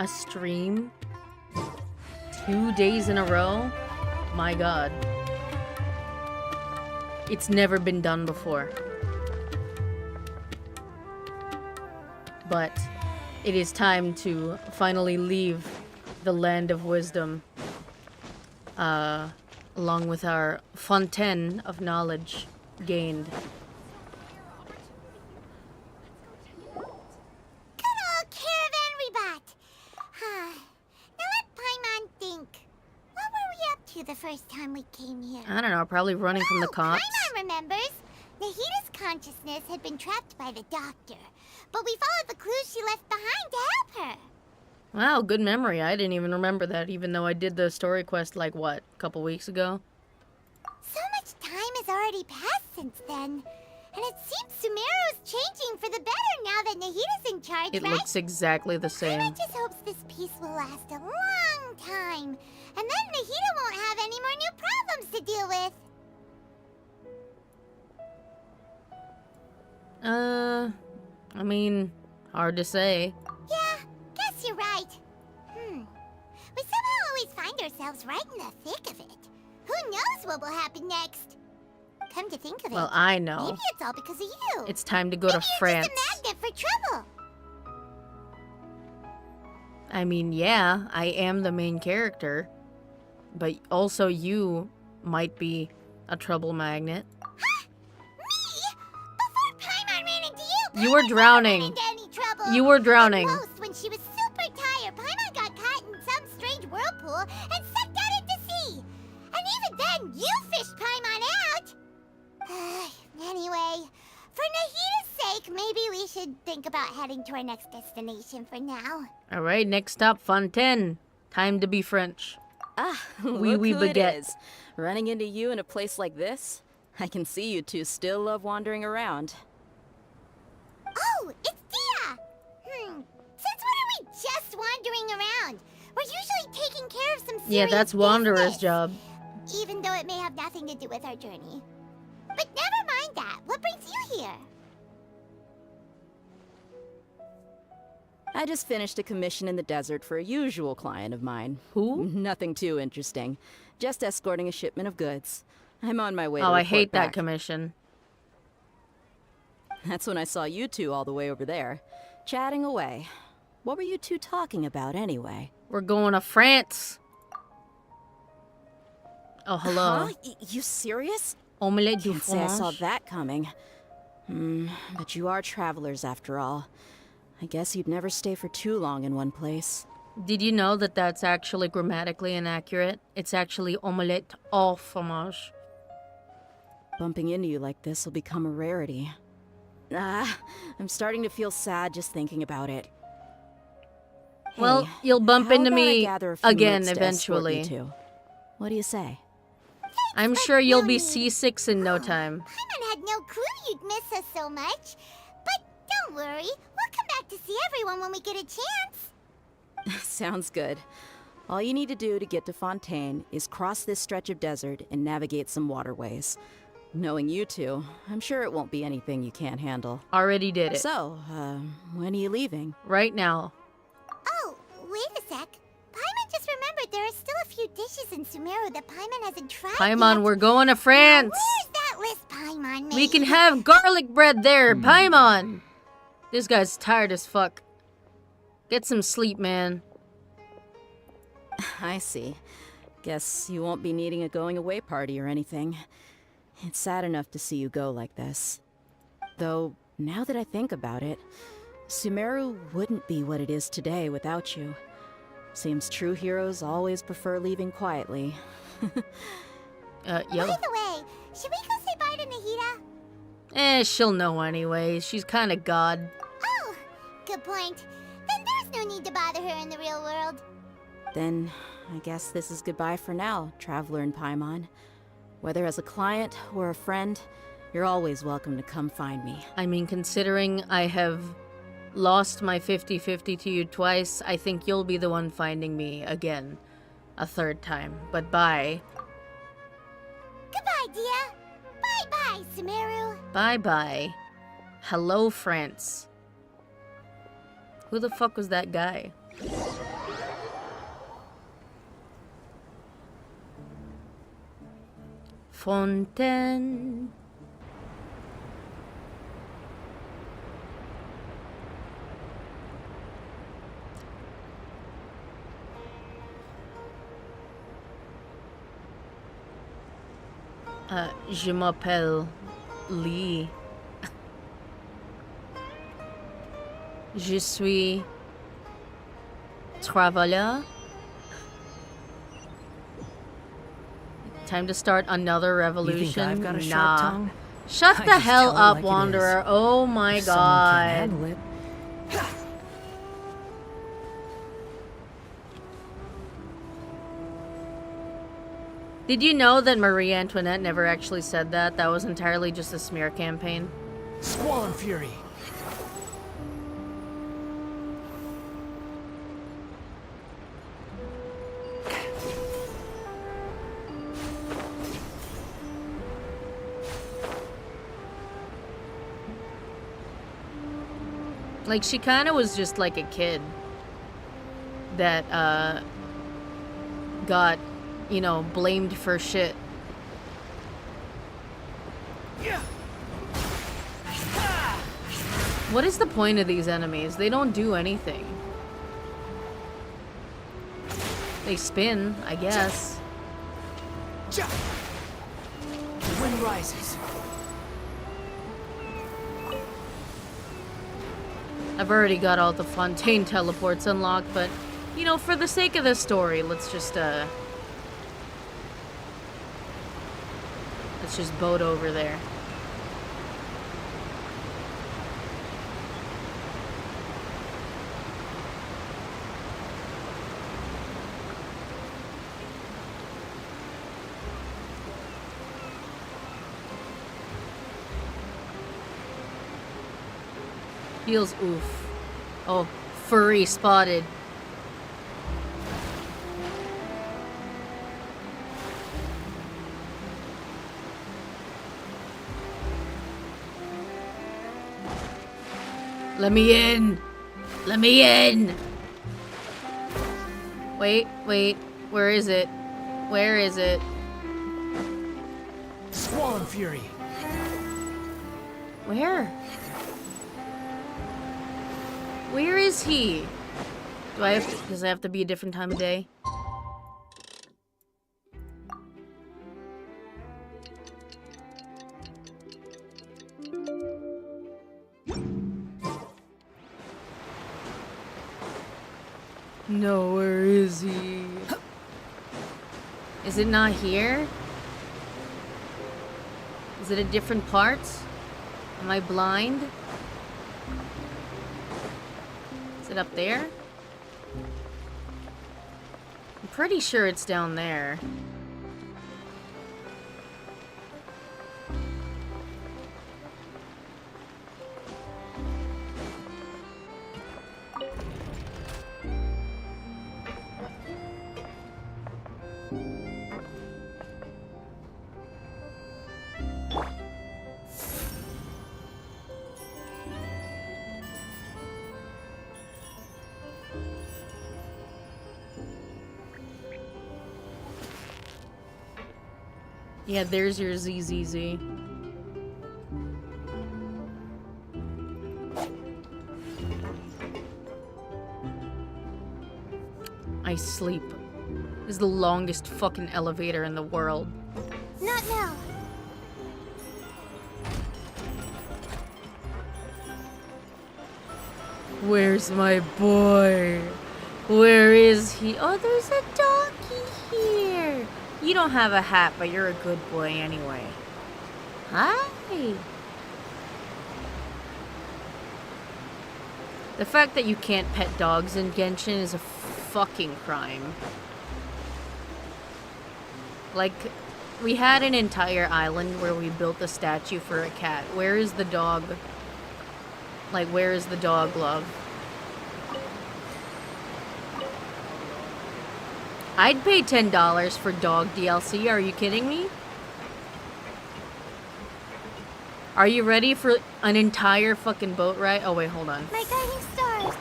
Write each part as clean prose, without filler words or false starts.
A stream? 2 days in a row? My god. It's never been done before. But it is time to finally leave the land of wisdom. Along with our fontaine of knowledge gained. Good old caravan rebot. Now let Paimon think. What were we up to the first time we came here? I don't know, probably running from the cops. Paimon remembers. Nahita's consciousness had been trapped by the doctor, but we followed the clues she left behind to help her. Wow, good memory. I didn't even remember that, even though I did the story quest, like, what, a couple weeks ago? So much time has already passed since then. And it seems Sumeru is changing for the better now that Nahita's in charge, It right? looks exactly the same. Paimon just hopes this peace will last a long time. And then Nahita won't have any more new problems to deal with. I mean, hard to say. Yeah, guess you're right. We somehow always find ourselves right in the thick of it. Who knows what will happen next? Come to think of it, Well, I know. maybe it's all because of you. It's time to go to Maybe France. You're just a magnet for trouble. I mean, yeah, I am the main character. But also you might be a trouble magnet. Huh? Me? Before Paimon ran into you, You were Paimon drowning. never ran into any trouble. You were drowning. At most, when she was super tired, Paimon got caught in some strange whirlpool and sucked out into sea. And even then, you fished Paimon out. Anyway, for Nahita's sake, maybe we should think about heading to our next destination for now. Alright, next stop, Fontaine. Time to be French. Look oui, who it baguette. is. Running into you in a place like this? I can see you two still love wandering around. Oh, it's Dia! Since when are we just wandering around? We're usually taking care of some serious Yeah, that's Wanderer's business. job. Even though it may have nothing to do with our journey. But never mind that. What brings you here? I just finished a commission in the desert for a usual client of mine. Who? Nothing too interesting. Just escorting a shipment of goods. I'm on my way to Oh, I report hate that back. commission. That's when I saw you two all the way over there, chatting away. What were you two talking about anyway? We're going to France. Oh, hello. Huh? You serious? Omelette du Can't say I saw fromage. that coming. But you are travelers after all. I guess you'd never stay for too long in one place. Did you know that that's actually grammatically inaccurate? It's actually omelette au fromage. Bumping into you like this will become a rarity. I'm starting to feel sad just thinking about it. Well, Hey, you'll bump how into about I me gather a few again notes to escort you eventually. two? What do you say? I'm sure you'll be C6 in no time. Paimon had no clue you'd miss us so much. But don't worry. We'll come back to see everyone when we get a chance. Sounds good. All you need to do to get to Fontaine is cross this stretch of desert and navigate some waterways. Knowing you two, I'm sure it won't be anything you can't handle. Already did it. So, when are you leaving? Right now. Oh, wait a sec. Paimon just remembered there are still a few dishes in Sumeru that Paimon hasn't tried Paimon, yet. we're going to France. Where's that list Paimon made? We can have garlic bread there. Paimon. This guy's tired as fuck. Get some sleep, man. I see. Guess you won't be needing a going-away party or anything. It's sad enough to see you go like this. Though, now that I think about it, Sumeru wouldn't be what it is today without you. Seems true heroes always prefer leaving quietly. Yo. By the way, should we go say bye to Nahita? She'll know anyway. She's kind of god. Oh, good point. Then there's no need to bother her in the real world. Then, I guess this is goodbye for now, Traveler in Paimon. Whether as a client or a friend, you're always welcome to come find me. I mean, considering I have lost my 50-50 to you twice, I think you'll be the one finding me again. A third time. But bye. Goodbye, Dia. Bye-bye, Sumeru. Bye-bye. Hello, France. Who the fuck was that guy? Fontaine. Je m'appelle Lee. Je suis travailleur. Time to start another revolution. You think I've got a nah. sharp tongue? Shut I the just hell tell it up, like it Wanderer. is. Oh my If someone can't god. handle it. Did you know that Marie Antoinette never actually said that? That was entirely just a smear campaign. Squall and fury. Like, she kind of was just like a kid that, got, you know, blamed for shit. What is the point of these enemies? They don't do anything. They spin, I guess. The wind rises. I've already got all the Fontaine teleports unlocked, but, you know, for the sake of the story, let's just boat over there. Feels oof. Oh, furry spotted. Let me in! Let me in! Wait, wait. Where is it? Where is it? Squall and fury. Where? Where is he? Does it have to be a different time of day? No, where is he? Is it not here? Is it a different part? Am I blind? Is it up there? I'm pretty sure it's down there. Yeah, there's your ZZZ. I sleep. This is the longest fucking elevator in the world. Not now. Where's my boy? Where is he? Oh, there's a doggy here. You don't have a hat, but you're a good boy anyway. Hi. The fact that you can't pet dogs in Genshin is a fucking crime. Like, we had an entire island where we built a statue for a cat. Where is the dog? Like, where is the dog love? I'd pay $10 for dog DLC. Are you kidding me? Are you ready for an entire fucking boat ride? Oh, wait, hold on. My guiding stars.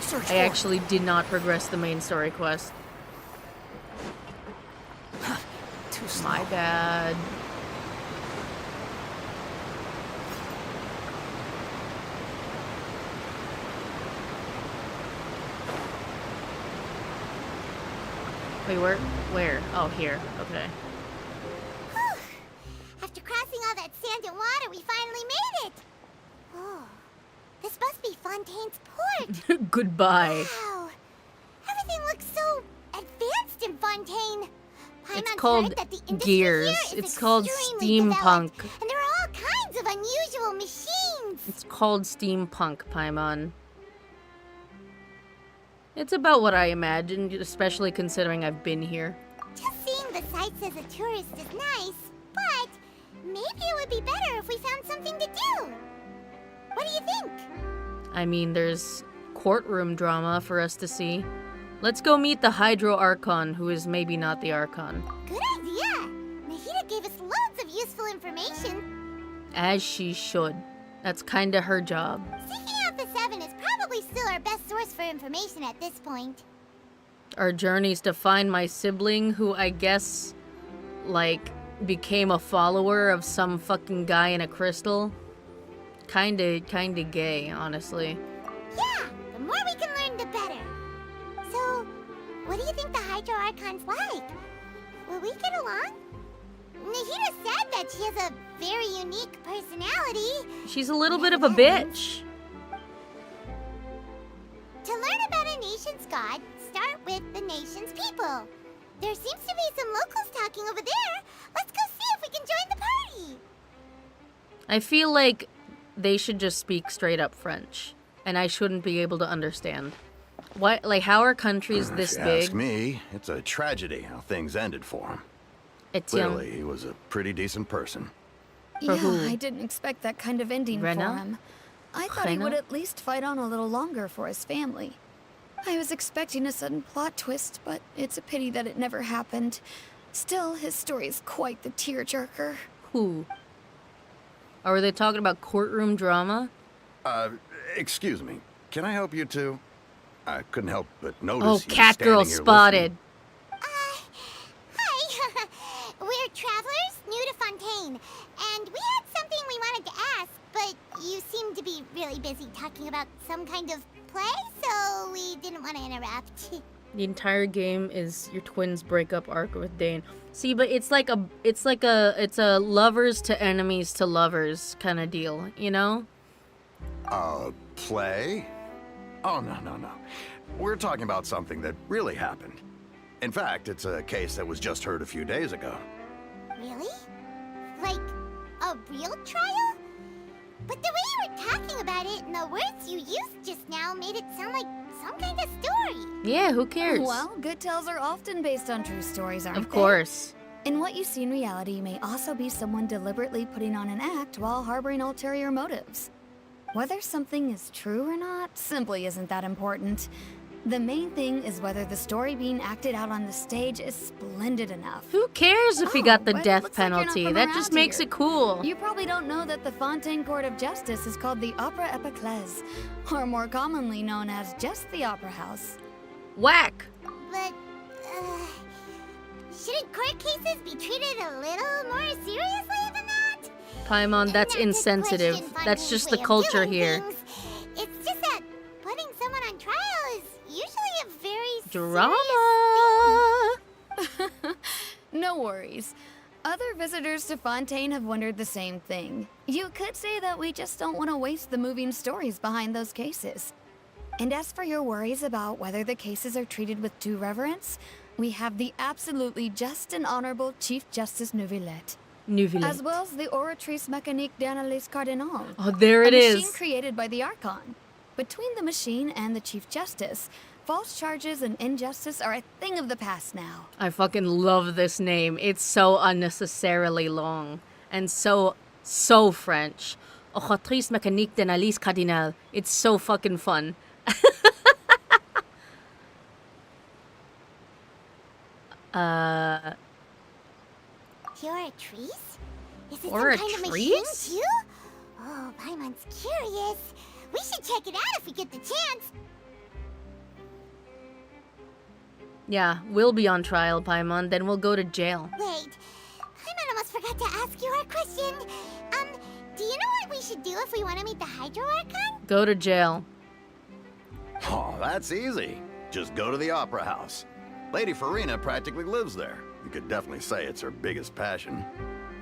Search I actually did not progress the main story quest. Too slow. My bad. Wait, where? Oh, here. Okay. Whew. After crossing all that sand and water, we finally made it. Oh, this must be Fontaine's port. Goodbye. Wow, everything looks so advanced in Fontaine. It's Paimon's called heard that the industry gears. here is It's called extremely steampunk. developed, and there are all kinds of unusual machines. It's called steampunk, Paimon. It's about what I imagined, especially considering I've been here. Just seeing the sights as a tourist is nice, but maybe it would be better if we found something to do. What do you think? I mean, there's courtroom drama for us to see. Let's go meet the Hydro Archon, who is maybe not the Archon. Good idea. Nahida gave us loads of useful information. As she should. That's kinda her job. Seeking out the Seven is probably still our best source for information at this point. Our journeys to find my sibling, who I guess, like, became a follower of some fucking guy in a crystal. Kinda gay, honestly. Yeah, the more we can learn, the better. So, what do you think the Hydro Archon's like? Will we get along? Nahida said that she has a very unique personality. She's a little bit of a bitch. To learn about a nation's god, start with the nation's people. There seems to be some locals talking over there. Let's go see if we can join the party. I feel like they should just speak straight up French, and I shouldn't be able to understand. What, like, how are countries this If you big? ask me, it's a tragedy how things ended for him. Etienne. Clearly, he was a pretty decent person. For Yeah, who? I didn't expect that kind of ending Rena? for him. I thought he Rena? would at least fight on a little longer for his family. I was expecting a sudden plot twist, but it's a pity that it never happened. Still, his story is quite the tearjerker. Who? Or were they talking about courtroom drama? Excuse me. Can I help you two? I couldn't help but notice Oh, you cat girl standing here spotted. Hi. We're travelers new to Fontaine, and we had something we wanted to ask, but you seem to be really busy talking about some kind of play, so we didn't want to interrupt. The entire game is your twins breakup arc with Dane. See, but it's a lovers to enemies to lovers kind of deal, you know? Play? Oh, no. We're talking about something that really happened. In fact, it's a case that was just heard a few days ago. Really? Like a real trial? But the way you were talking about it and the words you used just now made it sound like some kind of story. Yeah, who cares? Well, good tales are often based on true stories, aren't they? Of course. In what you see in reality may also be someone deliberately putting on an act while harboring ulterior motives. Whether something is true or not simply isn't that important. The main thing is whether the story being acted out on the stage is splendid enough. Who cares if he Oh, got the but it death looks like you're not penalty? from That around just makes here. it cool. You probably don't know that the Fontaine Court of Justice is called the Opera Epiclese, or more commonly known as just the Opera House. Whack. But, shouldn't court cases be treated a little more seriously than that? Paimon, that's Not to insensitive. question That's Fontaine's just the way of culture doing here. things. It's just that putting someone on trial is usually a very Drama. serious thing. No worries. Other visitors to Fontaine have wondered the same thing. You could say that we just don't want to waste the moving stories behind those cases. And as for your worries about whether the cases are treated with due reverence, we have the absolutely just and honorable Chief Justice Neuvillette, as well as the Oratrice Mécanique d'Analyse Cardinal. Oh, there it a machine is. created by the Archon. Between the machine and the Chief Justice, false charges and injustice are a thing of the past now. I fucking love this name. It's so unnecessarily long. And so French. Oratrice Mécanique d'Analyse Cardinal. It's so fucking fun. You're a trees? Is it Or a some kind of machine trees? too? Oh, Paimon's curious. We should check it out if we get the chance. Yeah, we'll be on trial, Paimon. Then we'll go to jail. Wait, question. Do you know what we should do if we want to meet the Hydro Archon? Go to jail. Oh, that's easy. Just go to the Opera House. Lady Farina practically lives there. You could definitely say it's her biggest passion.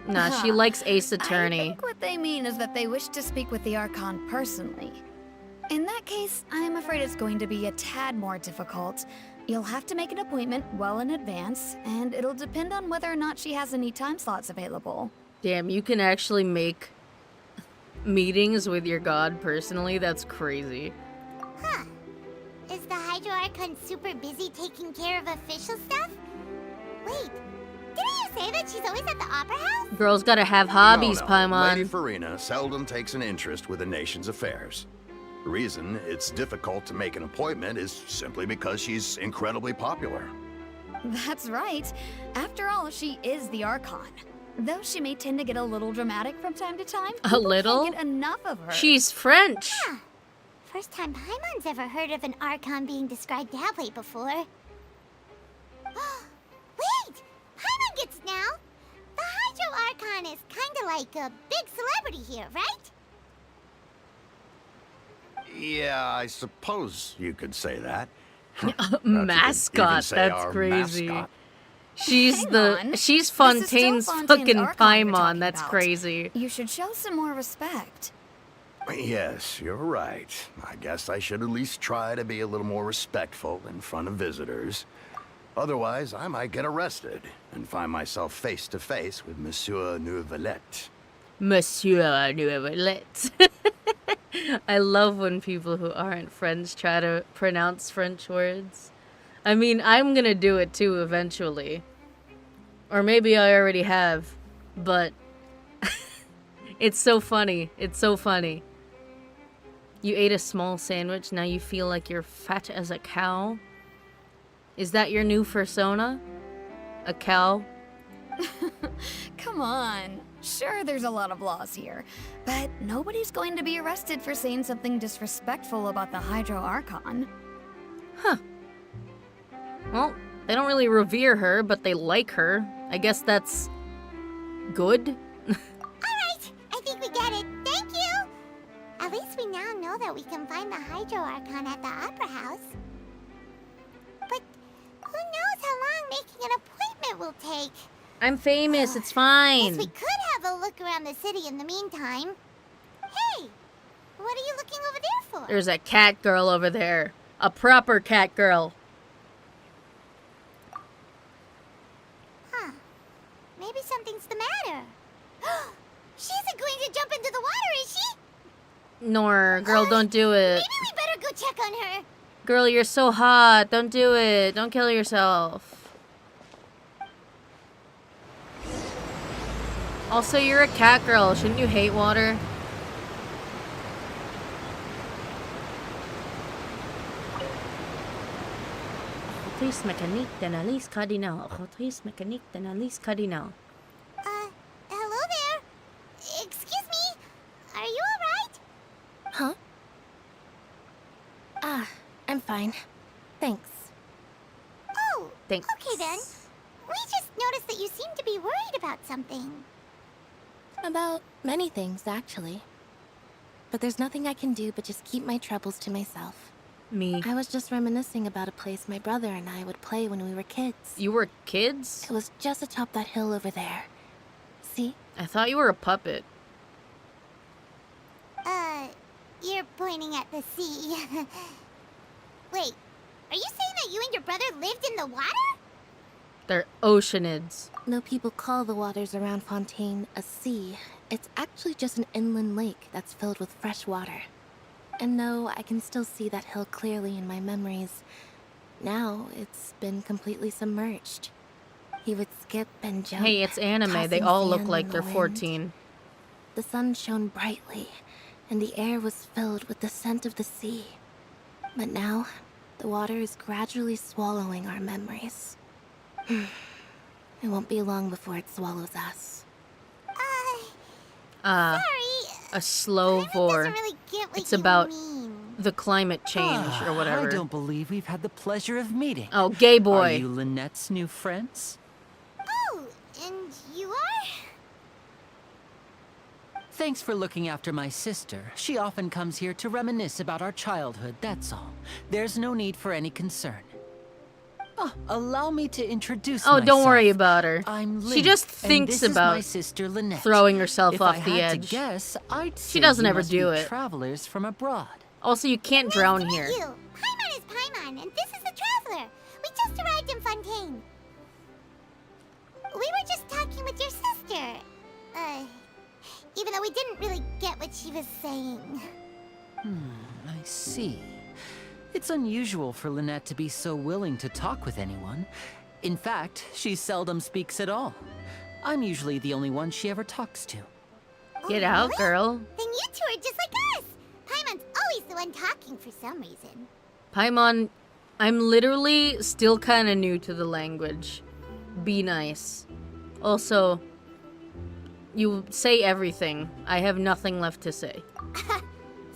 Nah, she likes Ace I Attorney. think what they mean is that they wish to speak with the Archon personally. In that case, I'm afraid it's going to be a tad more difficult. You'll have to make an appointment well in advance, and it'll depend on whether or not she has any time slots available. Damn, you can actually make meetings with your god personally? That's crazy. Huh. Is the Hydro Archon super busy taking care of official stuff? Wait, didn't you say that she's always at the Opera House? Girls gotta have hobbies, No. Paimon. Lady Farina seldom takes an interest with the nation's affairs. The reason it's difficult to make an appointment is simply because she's incredibly popular. That's right. After all, she is the Archon. Though she may tend to get a little dramatic from time to time, people little? can't get enough of her. She's French. First time Paimon's ever heard of an Archon being described that way before. Wait! Paimon gets it now! The Hydro Archon is kinda like a big celebrity here, right? Yeah, I suppose you could say that. You could Mascot, even say that's our crazy. mascot. She's Hang the on. she's This is still Fontaine's Fontaine's fucking Archon we're Paimon. talking That's about. crazy. You should show some more respect. Yes, you're right. I guess I should at least try to be a little more respectful in front of visitors. Otherwise, I might get arrested and find myself face to face with Monsieur Nouvelette. Monsieur Nouvelette. I love when people who aren't French try to pronounce French words. I mean, I'm gonna do it too eventually. Or maybe I already have, but it's so funny. It's so funny. You ate a small sandwich, now you feel like you're fat as a cow? Is that your new persona? A cow? Come on. Sure, there's a lot of laws here, but nobody's going to be arrested for saying something disrespectful about the Hydro Archon. Well, they don't really revere her, but they like her. I guess that's good. Alright, I think we get it. Thank you! At least we now know that we can find the Hydro Archon at the Opera House. But who knows how long making an appointment will take? I'm famous, it's Guess fine. we could have a look around the city in the meantime. Hey! What are you looking over there for? There's a cat girl over there. A proper cat girl. Huh. Maybe something's the matter. She isn't going to jump into the water, is she? Nor, girl, don't do it. Maybe we better go check on her. Girl, you're so hot. Don't do it. Don't kill yourself. Also, you're a cat girl. Shouldn't you hate water? Rotrice mécanique d'analyse cardinale. Rotrice mécanique d'analyse cardinale. Hello there. Excuse me. Are you alright? Huh? Ah, I'm fine. Thanks. Oh, Thanks. okay then. We just noticed that you seem to be worried about something. About many things, actually. But there's nothing I can do but just keep my troubles to myself. Me. I was just reminiscing about a place my brother and I would play when we were kids. You were kids? It was just atop that hill over there. See? I thought you were a puppet. You're pointing at the sea. Wait, are you saying that you and your brother lived in the water? They're oceanids. Though people call the waters around Fontaine a sea, it's actually just an inland lake that's filled with fresh water. And though I can still see that hill clearly in my memories, now it's been completely submerged. He would skip and jump. Hey, it's anime. They tossing all look sand like in they're the wind. 14. The sun shone brightly, and the air was filled with the scent of the sea. But now, the water is gradually swallowing our memories. It won't be long before it swallows us. Uh, Sorry. a slow Paimon vor. doesn't really get what It's you about mean. the climate change or whatever. I don't believe we've had the pleasure of meeting. Oh, gay Are boy. you Lynette's new friends? Oh, and you are? Thanks for looking after my sister. She often comes here to reminisce about our childhood, that's all. There's no need for any concern. Oh, allow me to introduce myself. Oh, don't worry about her. I'm Lynn, She just and thinks this about is my sister Lynette. throwing herself if off I the had edge. To guess, I'd say She doesn't you ever must do be it. travelers from abroad. Also, you can't drown Nice to here. meet you. Paimon is Paimon, and this is the Traveler. We just arrived in Fontaine. We were just talking with your sister. Even though we didn't really get what she was saying. I see. It's unusual for Lynette to be so willing to talk with anyone. In fact, she seldom speaks at all. I'm usually the only one she ever talks to. Get Oh, out, really? girl. Then you two are just like us. Paimon's always the one talking for some reason. Paimon, I'm literally still kind of new to the language. Be nice. Also, you say everything. I have nothing left to say.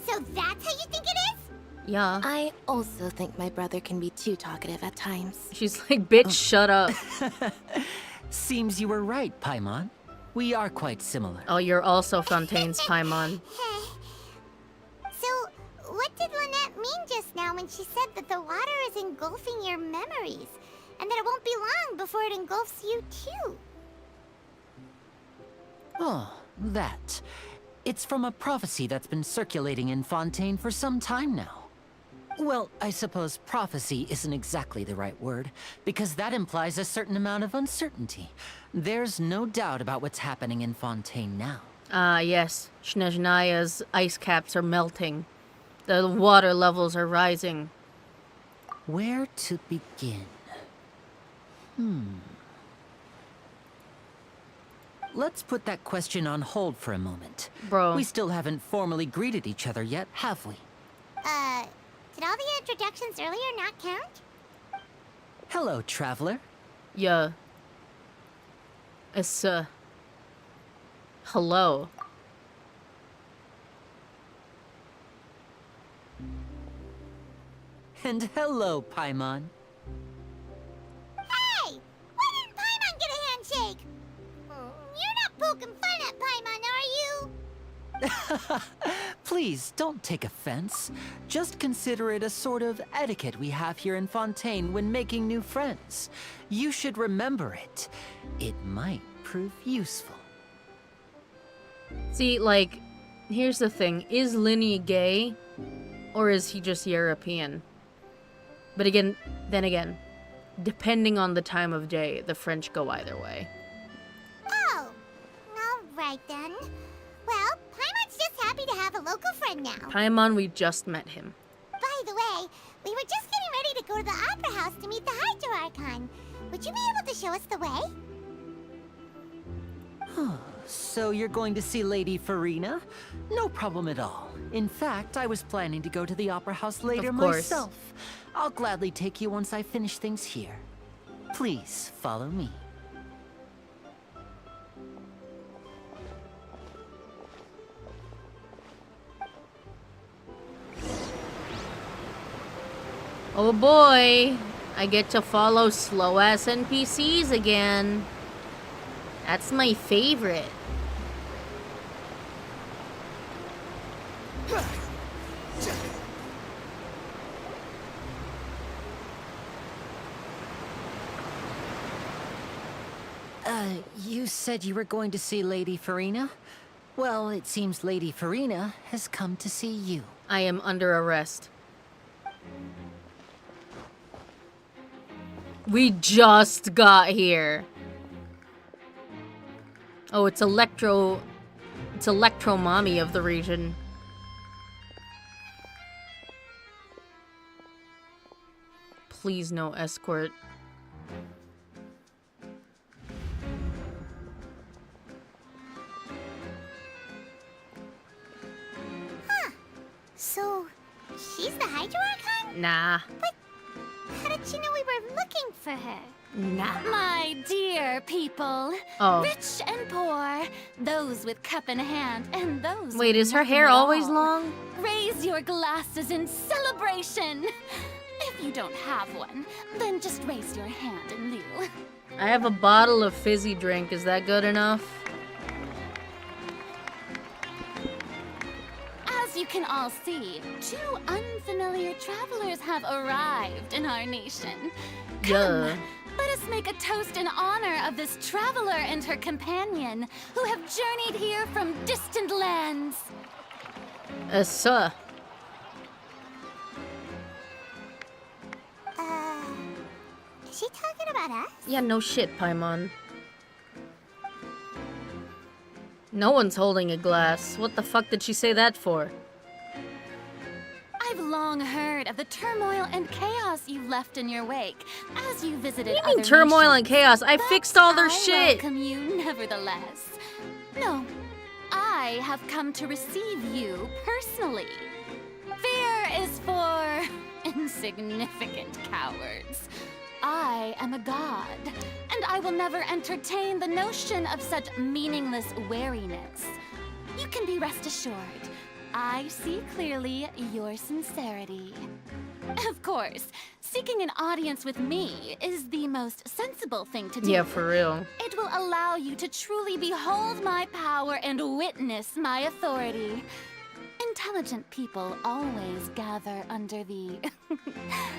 So that's how you think it is? Yeah. I also think my brother can be too talkative at times. She's like, bitch, shut up. Seems you were right, Paimon. We are quite similar. Oh, you're also Fontaine's Paimon. So, what did Lynette mean just now when she said that the water is engulfing your memories? And that it won't be long before it engulfs you too? Oh, that. It's from a prophecy that's been circulating in Fontaine for some time now. Well, I suppose prophecy isn't exactly the right word, because that implies a certain amount of uncertainty. There's no doubt about what's happening in Fontaine now. Ah, yes. Snezhnaya's ice caps are melting. The water levels are rising. Where to begin? Let's put that question on hold for a moment. Bro. We still haven't formally greeted each other yet, have we? Did all the introductions earlier not count? Hello, traveler. Yeah. It's, hello. And hello, Paimon. Hey! Why didn't Paimon get a handshake? You're not poking fun at Paimon, are you? Please, don't take offense. Just consider it a sort of etiquette we have here in Fontaine when making new friends. You should remember it. It might prove useful. See, like, here's the thing. Is Linny gay? Or is he just European? But again, depending on the time of day, the French go either way. Oh, alright then. Well, Paimon's just happy to have a local friend now. Paimon, we just met him. By the way, we were just getting ready to go to the Opera House to meet the Hydro Archon. Would you be able to show us the way? So you're going to see Lady Farina? No problem at all. In fact, I was planning to go to the Opera House later Of course. myself. I'll gladly take you once I finish things here. Please follow me. Oh boy, I get to follow slow-ass NPCs again. That's my favorite. You said you were going to see Lady Farina? Well, it seems Lady Farina has come to see you. I am under arrest. We just got here. Oh, it's Electro Mommy of the region. Please no escort. So, she's the Hydro Archon? Nah. How did she know we were looking for her? Nah. My dear people, Oh. rich and poor, those with cup in hand and those Wait, with is her nothing hair at always all. long? Raise your glasses in celebration. If you don't have one, then just raise your hand in lieu. I have a bottle of fizzy drink. Is that good enough? can all see, 2 unfamiliar travelers have arrived in our nation. Yeah. Let us make a toast in honor of this traveler and her companion, who have journeyed here from distant lands. Sir. Is she talking about us? Yeah, no shit, Paimon. No one's holding a glass. What the fuck did she say that for? I've long heard of the turmoil and chaos you left in your wake as you visited What do you mean other turmoil and nations. chaos? I But fixed all their I shit. welcome you nevertheless. No, I have come to receive you personally. Fear is for insignificant cowards. I am a god, and I will never entertain the notion of such meaningless wariness. You can be rest assured, I see clearly your sincerity. Of course, seeking an audience with me is the most sensible thing to do. Yeah, for real. It will allow you to truly behold my power and witness my authority. Intelligent people always gather under the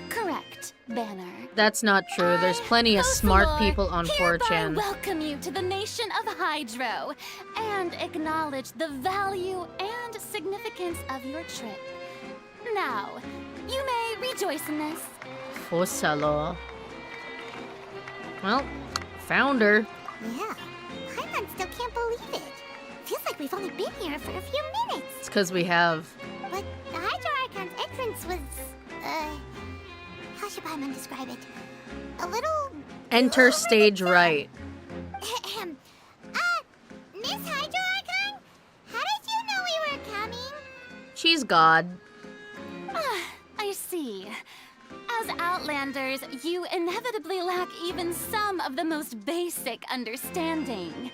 correct banner. That's not true. There's plenty of smart Focalor, people on hereby 4chan. welcome you to the nation of Hydro and acknowledge the value and significance of your trip. Now, you may rejoice in this. Fosalo. Well, found her. Yeah. Paimon still can't believe it. Feels like we've only been here for a few minutes. It's because we have. But the Hydro Archon's entrance was, how should Paimon describe it? A little... Enter stage right. Miss Hydro Archon? How did you know we were coming? She's God. I see. As Outlanders, you inevitably lack even some of the most basic understanding.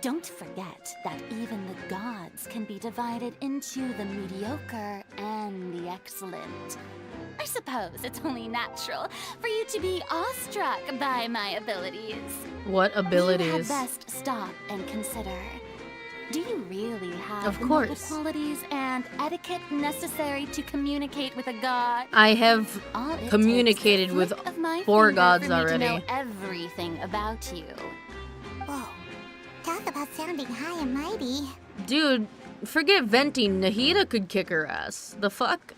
Don't forget that even the gods can be divided into the mediocre and the excellent. I suppose it's only natural for you to be awestruck by my abilities. What You had abilities? best stop and consider. Do you really have Of the moral course. qualities and etiquette necessary to communicate with a god? I have All it communicated takes is a with flick of my 4 finger gods for me already. to know everything about you. Whoa. Talk about sounding high and mighty. Dude, forget venting. Nahida could kick her ass. The fuck?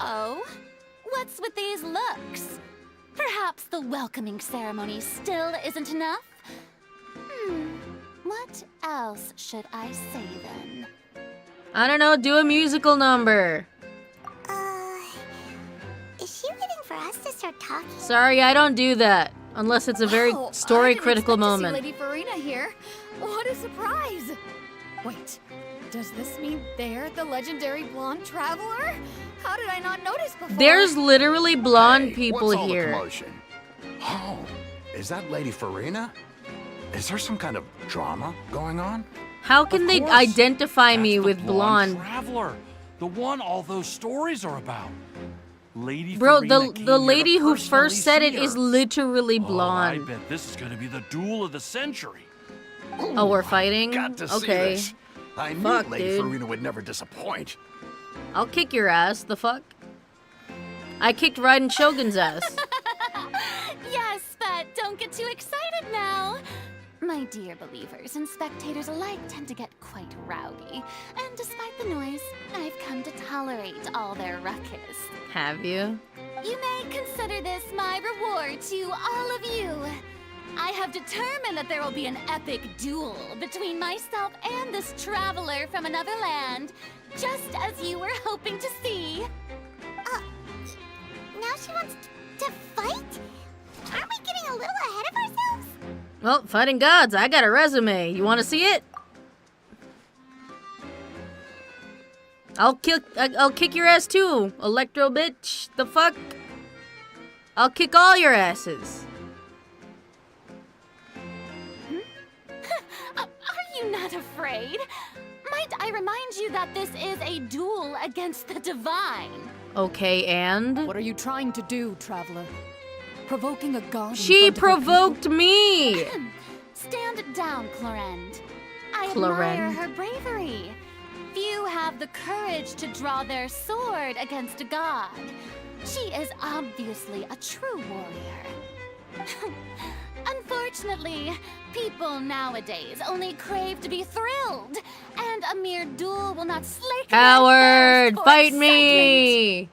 Oh? What's with these looks? Perhaps the welcoming ceremony still isn't enough? What else should I say then? I don't know, do a musical number. Is she waiting for us to start talking? Sorry, I don't do that. Unless it's a very Wow, story critical I didn't moment. expect to see Lady Farina here. What a surprise! Wait, does this mean they're the legendary blonde traveler? How did I not notice before? There's literally blonde Hey, people what's all the here. commotion? Oh, is that Lady Farina? Is there some kind of drama going on? How can Of they course. identify me That's the with blonde? traveler, the one all those stories are about. Lady Bro, Farina came the here to lady who personally first said see it is her. literally Oh, I blonde. bet this is gonna be the duel of the century. Oh, we're fighting? Got to see Okay. this. I knew Fuck, Lady dude. Farina would never disappoint. I'll kick your ass. The fuck? I kicked Raiden Shogun's ass. Yes, but don't get too excited now. My dear believers and spectators alike tend to get quite rowdy, and despite the noise, I've come to tolerate all their ruckus. Have you? You may consider this my reward to all of you. I have determined that there will be an epic duel between myself and this traveler from another land, just as you were hoping to see. Now she wants to fight? Aren't we getting a little ahead of ourselves? Well, fighting gods, I got a resume. You want to see it? I'll kick your ass too, Electro bitch. The fuck? I'll kick all your asses. Are you not afraid? Might I remind you that this is a duel against the divine? Okay, and? What are you trying to do, traveler? Provoking a god? in She front of her people? provoked me! Stand down, Clorend. I I admire Cloren. her bravery. Few have the courage to draw their sword against a god. She is obviously a true warrior. Unfortunately, people nowadays only crave to be thrilled, and a mere duel will not slake their Howard, thirst for fight excitement. me!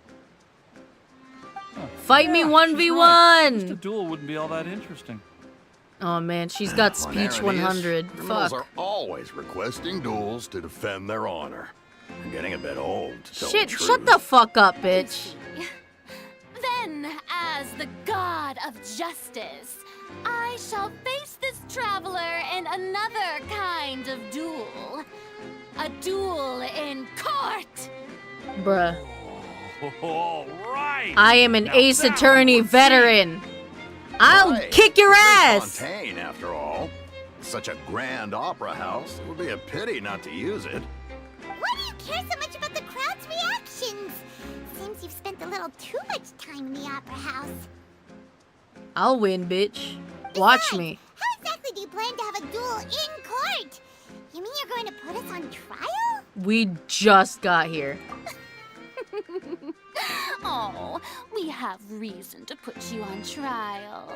Fight me Yeah, she's right. Just a 1v1! duel wouldn't be all that interesting. Oh man, she's got When speech Aaron is, 100. criminals Fuck. are always requesting duels to defend their honor. I'm getting a bit old to tell Shit, the truth. shut the fuck up, bitch. Then, as the god of justice, I shall face this traveler in another kind of duel. A duel in court! Bruh. All right. I am an Now Ace that Attorney we're veteran. I'll Right. kick your It's ass! Fontaine, after all. Such a grand opera house. It would be a pity not to use it. Why do you care so much about the crowd's reactions? Seems you've spent a little too much time in the opera house. I'll win, bitch. Watch Besides, me. How exactly do you plan to have a duel in court? You mean you're going to put us on trial? We just got here. Oh, we have reason to put you on trial.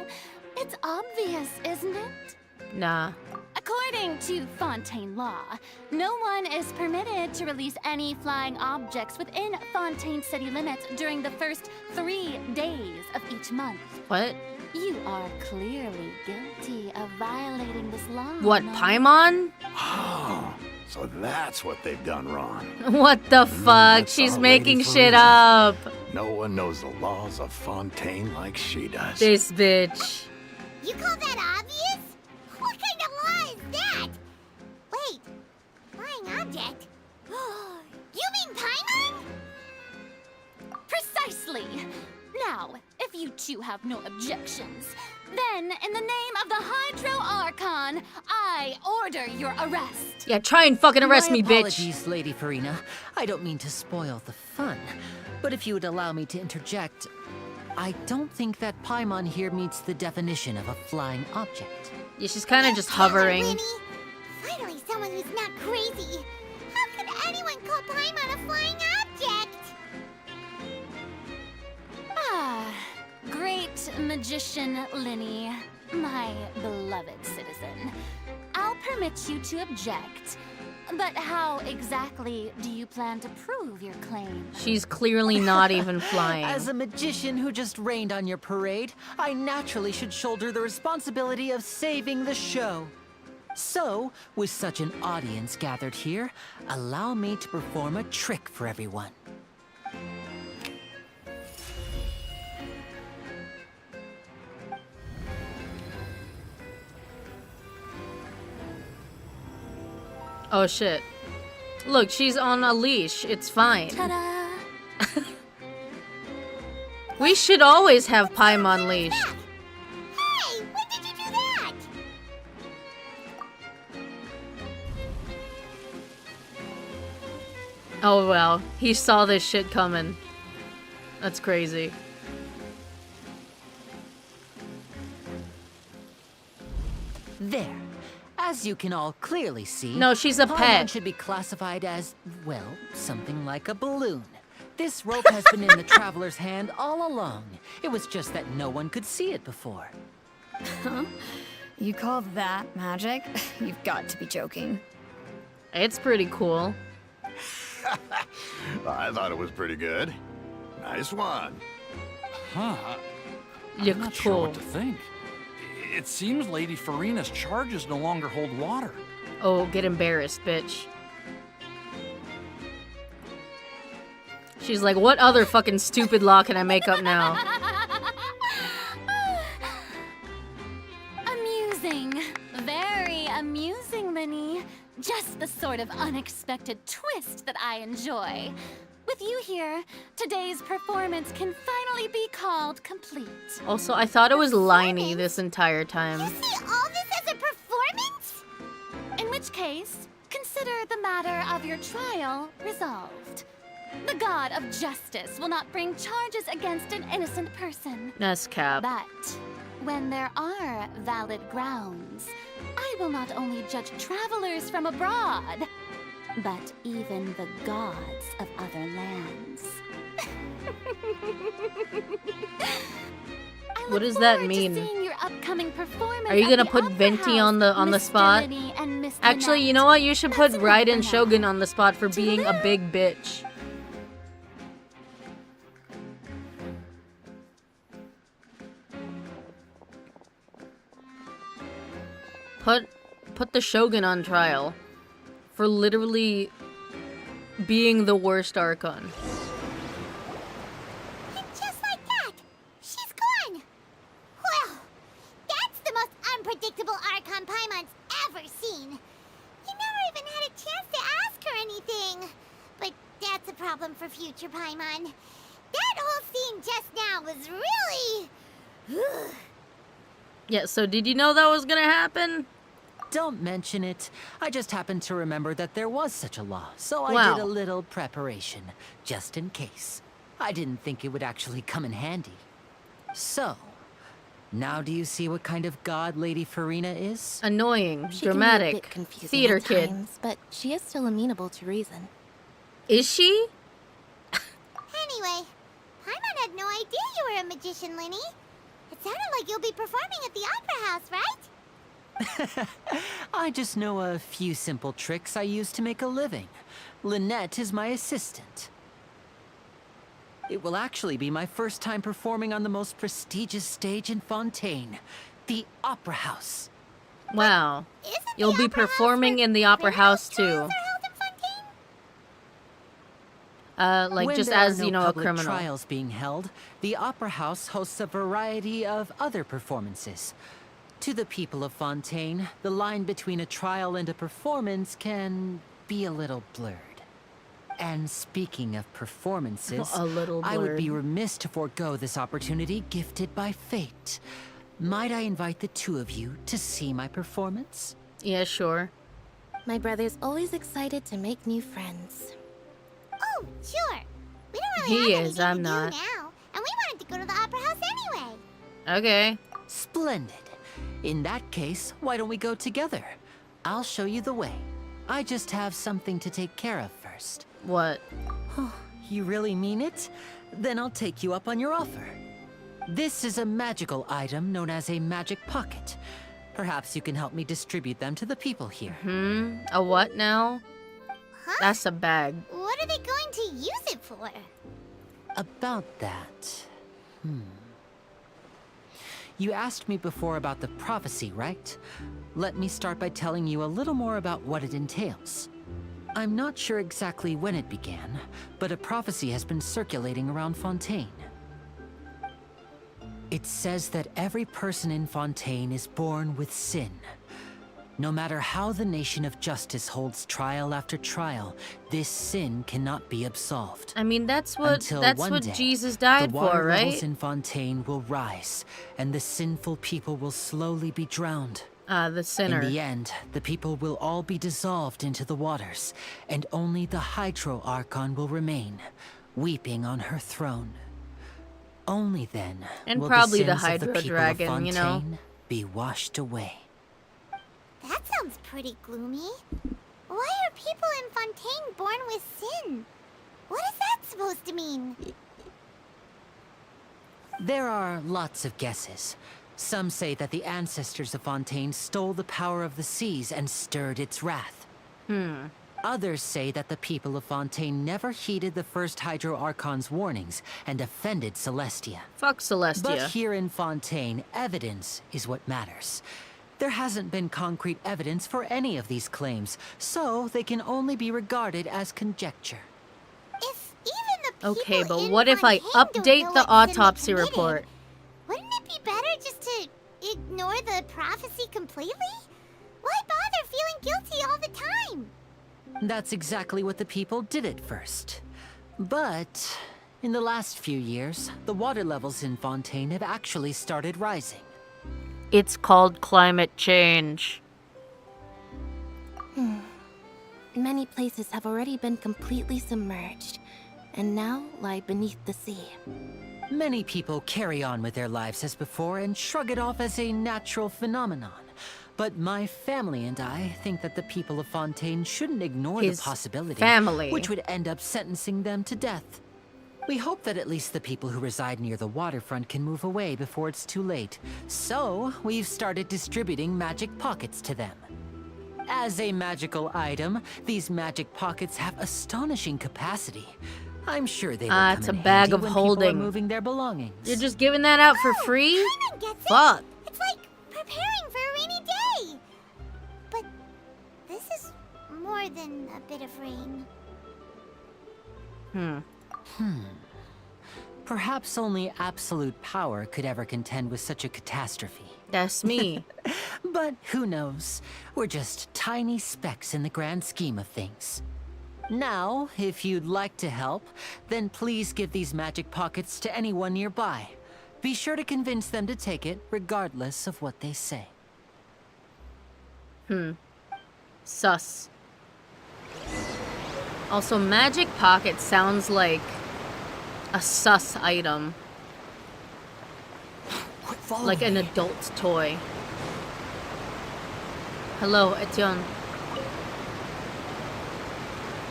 It's obvious, isn't it? Nah. According to Fontaine law, no one is permitted to release any flying objects within Fontaine city limits during the first 3 days of each month. What? You are clearly guilty of violating this law. What, no? Paimon? Oh, so that's what they've done wrong. What the fuck? that's She's our making lady shit Farina. up. No one knows the laws of Fontaine like she does. This bitch. You call that obvious? What kind of law is that? Wait, flying object? You mean Paimon? Precisely. Now, if you two have no objections, then in the name of the Hydro Archon, I order your arrest. Yeah, try and fucking arrest My me, bitch. apologies, Lady Farina. I don't mean to spoil the fun. But if you would allow me to interject, I don't think that Paimon here meets the definition of a flying object. Yeah, she's kind of just Damn it, hovering. Winnie. Finally, someone who's not crazy. How could anyone call Paimon a flying object? Ah, great magician Linny, my beloved citizen. I'll permit you to object, but how exactly do you plan to prove your claim? She's clearly not even flying. As a magician who just rained on your parade, I naturally should shoulder the responsibility of saving the show. So, with such an audience gathered here, allow me to perform a trick for everyone. Oh shit. Look, she's on a leash. It's fine. Ta-da! We should always have Paimon leash. Hey, when did you do that? Oh well, he saw this shit coming. That's crazy. There. As you can all clearly see, No, she's a Paimon pet. should be classified as, well, something like a balloon. This rope has been in the traveler's hand all along. It was just that no one could see it before. You call that magic? You've got to be joking. It's pretty cool. I thought it was pretty good. Nice one. Huh. You're I'm not sure cool. what to think. It seems Lady Farina's charges no longer hold water. Oh, get embarrassed, bitch. She's like, what other fucking stupid law can I make up now? Amusing. Very amusing, Linny. Just the sort of unexpected twist that I enjoy. With you here, today's performance can finally be called complete. Also, I thought it was Liney this entire time. You see all this as a performance? In which case, consider the matter of your trial resolved. The god of justice will not bring charges against an innocent person. That's cap. But when there are valid grounds, I will not only judge travelers from abroad, but even the gods of other lands. I What look does that forward to mean? seeing your upcoming performance Are you at gonna the put Opera Venti House, on the Miss spot? Divinity and Miss Actually, you Lynette. know what? You should put That's enough Raiden for now. Shogun on the spot for being a big bitch. Put the Shogun on trial for literally being the worst Archon. And just like that, she's gone. Well, that's the most unpredictable Archon Paimon's ever seen. You never even had a chance to ask her anything. But that's a problem for future Paimon. That whole scene just now was really... Yeah, so did you know that was gonna happen? Don't mention it. I just happened to remember that there was such a law, so I Wow. did a little preparation, just in case. I didn't think it would actually come in handy. So, now do you see what kind of god Lady Farina is? Annoying, She can be a dramatic, bit confusing theater at kid. times, but she is still amenable to reason. Is she? Anyway, Paimon had no idea you were a magician, Linny. It sounded like you'll be performing at the Opera House, right? I just know a few simple tricks I use to make a living. Lynette is my assistant. It will actually be my first time performing on the most prestigious stage in Fontaine, the Opera House. Wow. Isn't the You'll be Opera House performing where in the Opera criminal House trials too. are held in Fontaine? Like When just there are as, no you know, a public criminal. trials being held, the Opera House hosts a variety of other performances. To the people of Fontaine, the line between a trial and a performance can be a little blurred. And speaking of performances, A little I would be blurred. remiss to forego this opportunity gifted by fate. Might I invite the two of you to see my performance? Yeah, sure. My brother's always excited to make new friends. Oh, sure. We don't really He have is, anything I'm to not. do now, and we wanted to go to the Opera House anyway. Okay. Splendid. In that case, why don't we go together? I'll show you the way. I just have something to take care of first. What? You really mean it? Then I'll take you up on your offer. This is a magical item known as a magic pocket. Perhaps you can help me distribute them to the people here. A what now? Huh? That's a bag. What are they going to use it for? About that... You asked me before about the prophecy, right? Let me start by telling you a little more about what it entails. I'm not sure exactly when it began, but a prophecy has been circulating around Fontaine. It says that every person in Fontaine is born with sin. No matter how the nation of justice holds trial after trial, this sin cannot be absolved. I mean, that's what Until that's one what day, Jesus died the water for, levels right? in Fontaine will rise, and the sinful people will slowly be drowned. The sinner. In the end, the people will all be dissolved into the waters, and only the Hydro Archon will remain, weeping on her throne. Only then And will probably the the sins of Hydro the people Dragon, of you know? Fontaine be washed away. That sounds pretty gloomy. Why are people in Fontaine born with sin? What is that supposed to mean? There are lots of guesses. Some say that the ancestors of Fontaine stole the power of the seas and stirred its wrath. Others say that the people of Fontaine never heeded the first Hydro Archon's warnings and offended Celestia. Fuck Celestia. But here in Fontaine, evidence is what matters. There hasn't been concrete evidence for any of these claims, so they can only be regarded as conjecture. If even the people Okay, but in what if I Fontaine don't update know the what sin they autopsy committed, report? Wouldn't it be better just to ignore the prophecy completely? Why bother feeling guilty all the time? That's exactly what the people did at first. But in the last few years, the water levels in Fontaine have actually started rising. It's called climate change. Many places have already been completely submerged, and now lie beneath the sea. Many people carry on with their lives as before and shrug it off as a natural phenomenon. But my family and I think that the people of Fontaine shouldn't ignore His the possibility, family. which would end up sentencing them to death. We hope that at least the people who reside near the waterfront can move away before it's too late. So, we've started distributing magic pockets to them. As a magical item, these magic pockets have astonishing capacity. I'm sure they will come it's a in bag handy of when holding. people are moving their belongings. You're just giving that out for free? Paimon gets Fuck. it! It's like preparing for a rainy day! But this is more than a bit of rain. Perhaps only absolute power could ever contend with such a catastrophe. That's me. But who knows? We're just tiny specks in the grand scheme of things. Now, if you'd like to help, then please give these magic pockets to anyone nearby. Be sure to convince them to take it, regardless of what they say. Sus. Also, magic pocket sounds like a sus item. Quit following Like an me. adult's toy. Hello, Etienne.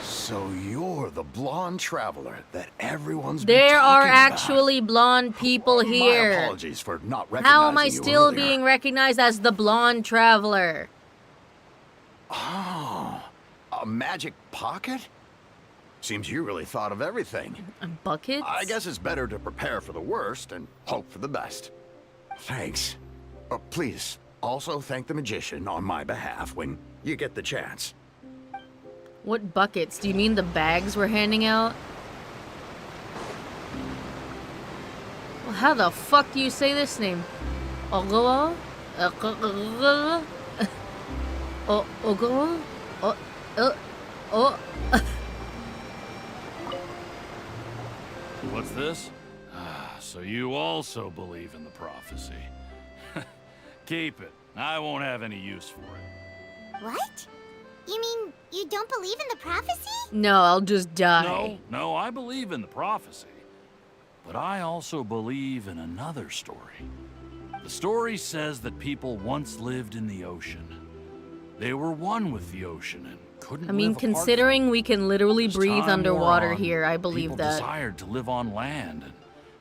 So you're the blonde traveler that everyone's been There are talking about. actually blonde people My here. apologies for not recognizing How am I you still earlier. being recognized as the blonde traveler? Oh, a magic pocket? Seems you really thought of everything. Buckets? I guess it's better to prepare for the worst and hope for the best. Thanks. Please, also thank the magician on my behalf when you get the chance. What buckets? Do you mean the bags we're handing out? Well, how the fuck do you say this name? Ogoro? Ogoro? What's this? Ah, so you also believe in the prophecy. Keep it. I won't have any use for it. What? You mean you don't believe in the prophecy? No, I'll just die. No, I believe in the prophecy. But I also believe in another story. The story says that people once lived in the ocean. They were one with the ocean and couldn't I mean, live apart from it. considering we can literally As breathe time wore underwater on, here, I believe people that. desired to live on land and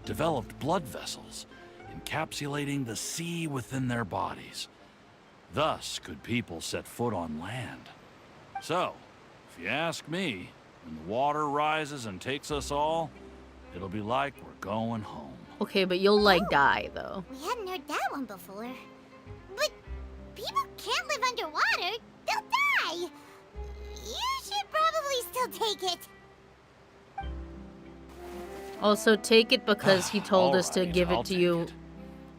developed blood vessels, encapsulating the sea within their bodies. Thus could people set foot on land. So, if you ask me, when the water rises and takes us all, it'll be like we're going home. Okay, but you'll like die though. We hadn't heard that one before. But people can't live underwater. They'll die. You should probably still take it. Also, take it because he told All us to right, give I'll it to take you, it.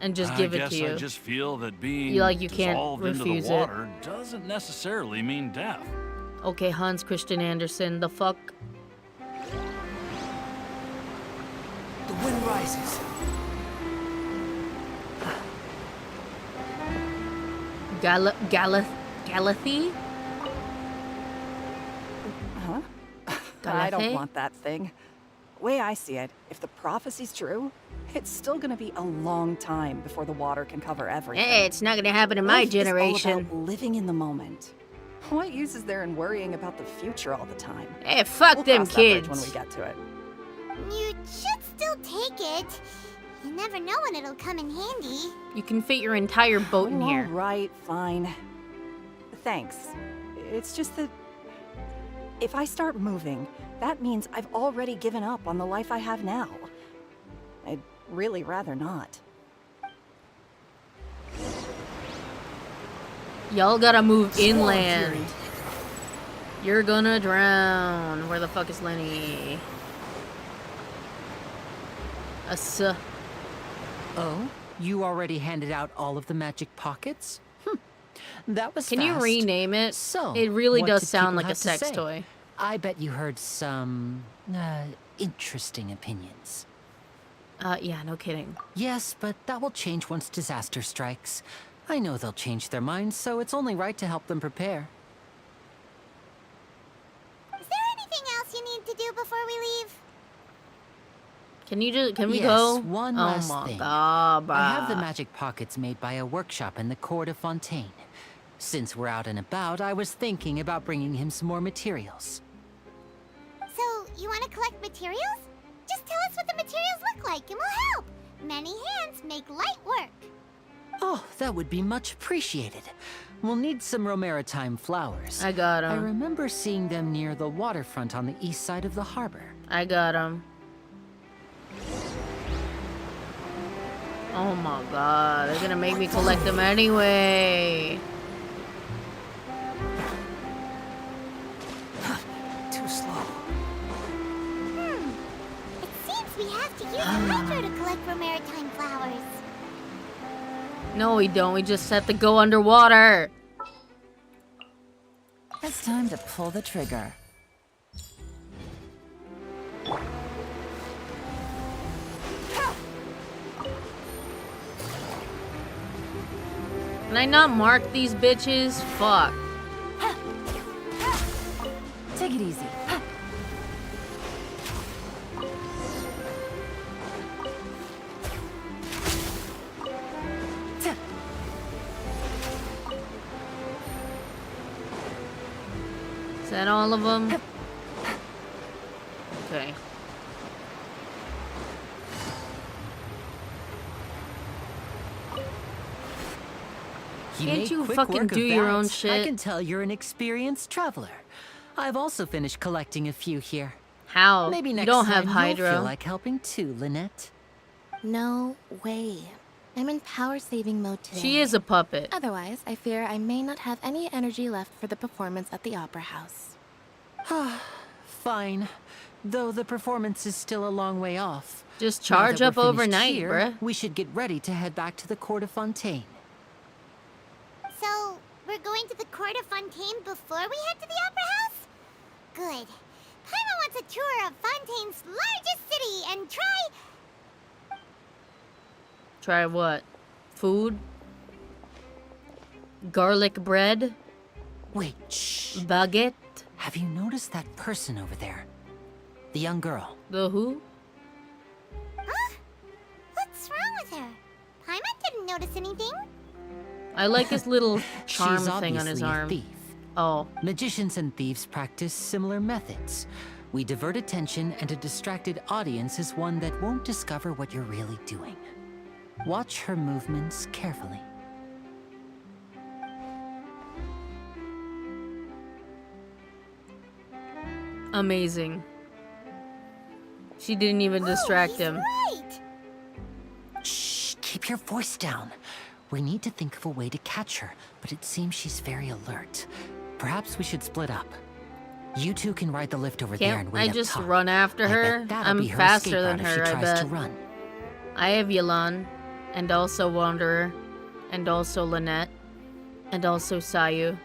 and just give it to I you. just feel that being You can't dissolved into refuse the it. water doesn't necessarily mean death. Okay, Hans Christian Andersen, the fuck? The wind rises. Galathy? Huh? I don't want that thing. Way I see it, if the prophecy's true, it's still gonna be a long time before the water can cover everything. Hey, it's not gonna happen in my Life is all generation. about living in the moment. What use is there in worrying about the future all the time? Hey, fuck We'll them cross that bridge kids. when we get to it. You should still take it. You never know when it'll come in handy. You can fit your entire boat in here. All right, fine. Thanks. It's just that if I start moving, that means I've already given up on the life I have now. I'd really rather not. Y'all gotta move inland. You're gonna drown. Where the fuck is Lenny? Oh? You already handed out all of the magic pockets? That was Can you fast. rename it? So, It really what does did sound people like a have to sex say? toy. I bet you heard some, interesting opinions. Yeah, no kidding. Yes, but that will change once disaster strikes. I know they'll change their minds, so it's only right to help them prepare. Is there anything else you need to do before we leave? Can we Yes, go? one oh last my thing. God, I have the bruh. magic pockets made by a workshop in the court of Fontaine. Since we're out and about, I was thinking about bringing him some more materials. So, you want to collect materials? Just tell us what the materials look like and we'll help. Many hands make light work. Oh, that would be much appreciated. We'll need some Romaritime flowers. I got I 'em. remember seeing them near the waterfront on the east side of the harbor. I got 'em. Oh my god, they're gonna make me collect them anyway. Too slow. It seems we have to use a hydro to collect Romaritime flowers. No, we don't. We just have to go underwater. It's time to pull the trigger. Can I not mark these bitches? Fuck. Take it easy. Is that all of them? Okay. You Can't made you quick fucking work of do your own that. I shit? can tell you're an experienced traveler. I've also finished collecting a few here. How? Maybe next you don't time have hydro. you'll feel like helping too, Lynette. No way. I'm in power-saving mode today. She is a puppet. Otherwise, I fear I may not have any energy left for the performance at the Opera House. Fine. Though the performance is still a long way off. Just Now charge that up we're finished overnight, here, bruh. we should get ready to head back to the Court of Fontaine. So, we're going to the Court of Fontaine before we head to the Opera House? Good. Paimon wants a tour of Fontaine's largest city and try... Try what? Food? Garlic bread? Wait, shh. Baguette? Have you noticed that person over there? The young girl. The who? Huh? What's wrong with her? Paimon didn't notice anything. I like his little charm She's thing on his obviously a arm. thief. Oh. Magicians and thieves practice similar methods. We divert attention, and a distracted audience is one that won't discover what you're really doing. Watch her movements carefully. Amazing. She didn't even distract he's him. Right. Shh, keep your voice down. We need to think of a way to catch her, but it seems she's very alert. Perhaps we should split up. You two can ride the lift over there and Can't wait I up just top. run after I her? bet that'll I'm be her faster escape than route if her, she I tries to bet. run. I have Yelan, and also Wanderer, and also Lynette, and also Sayu.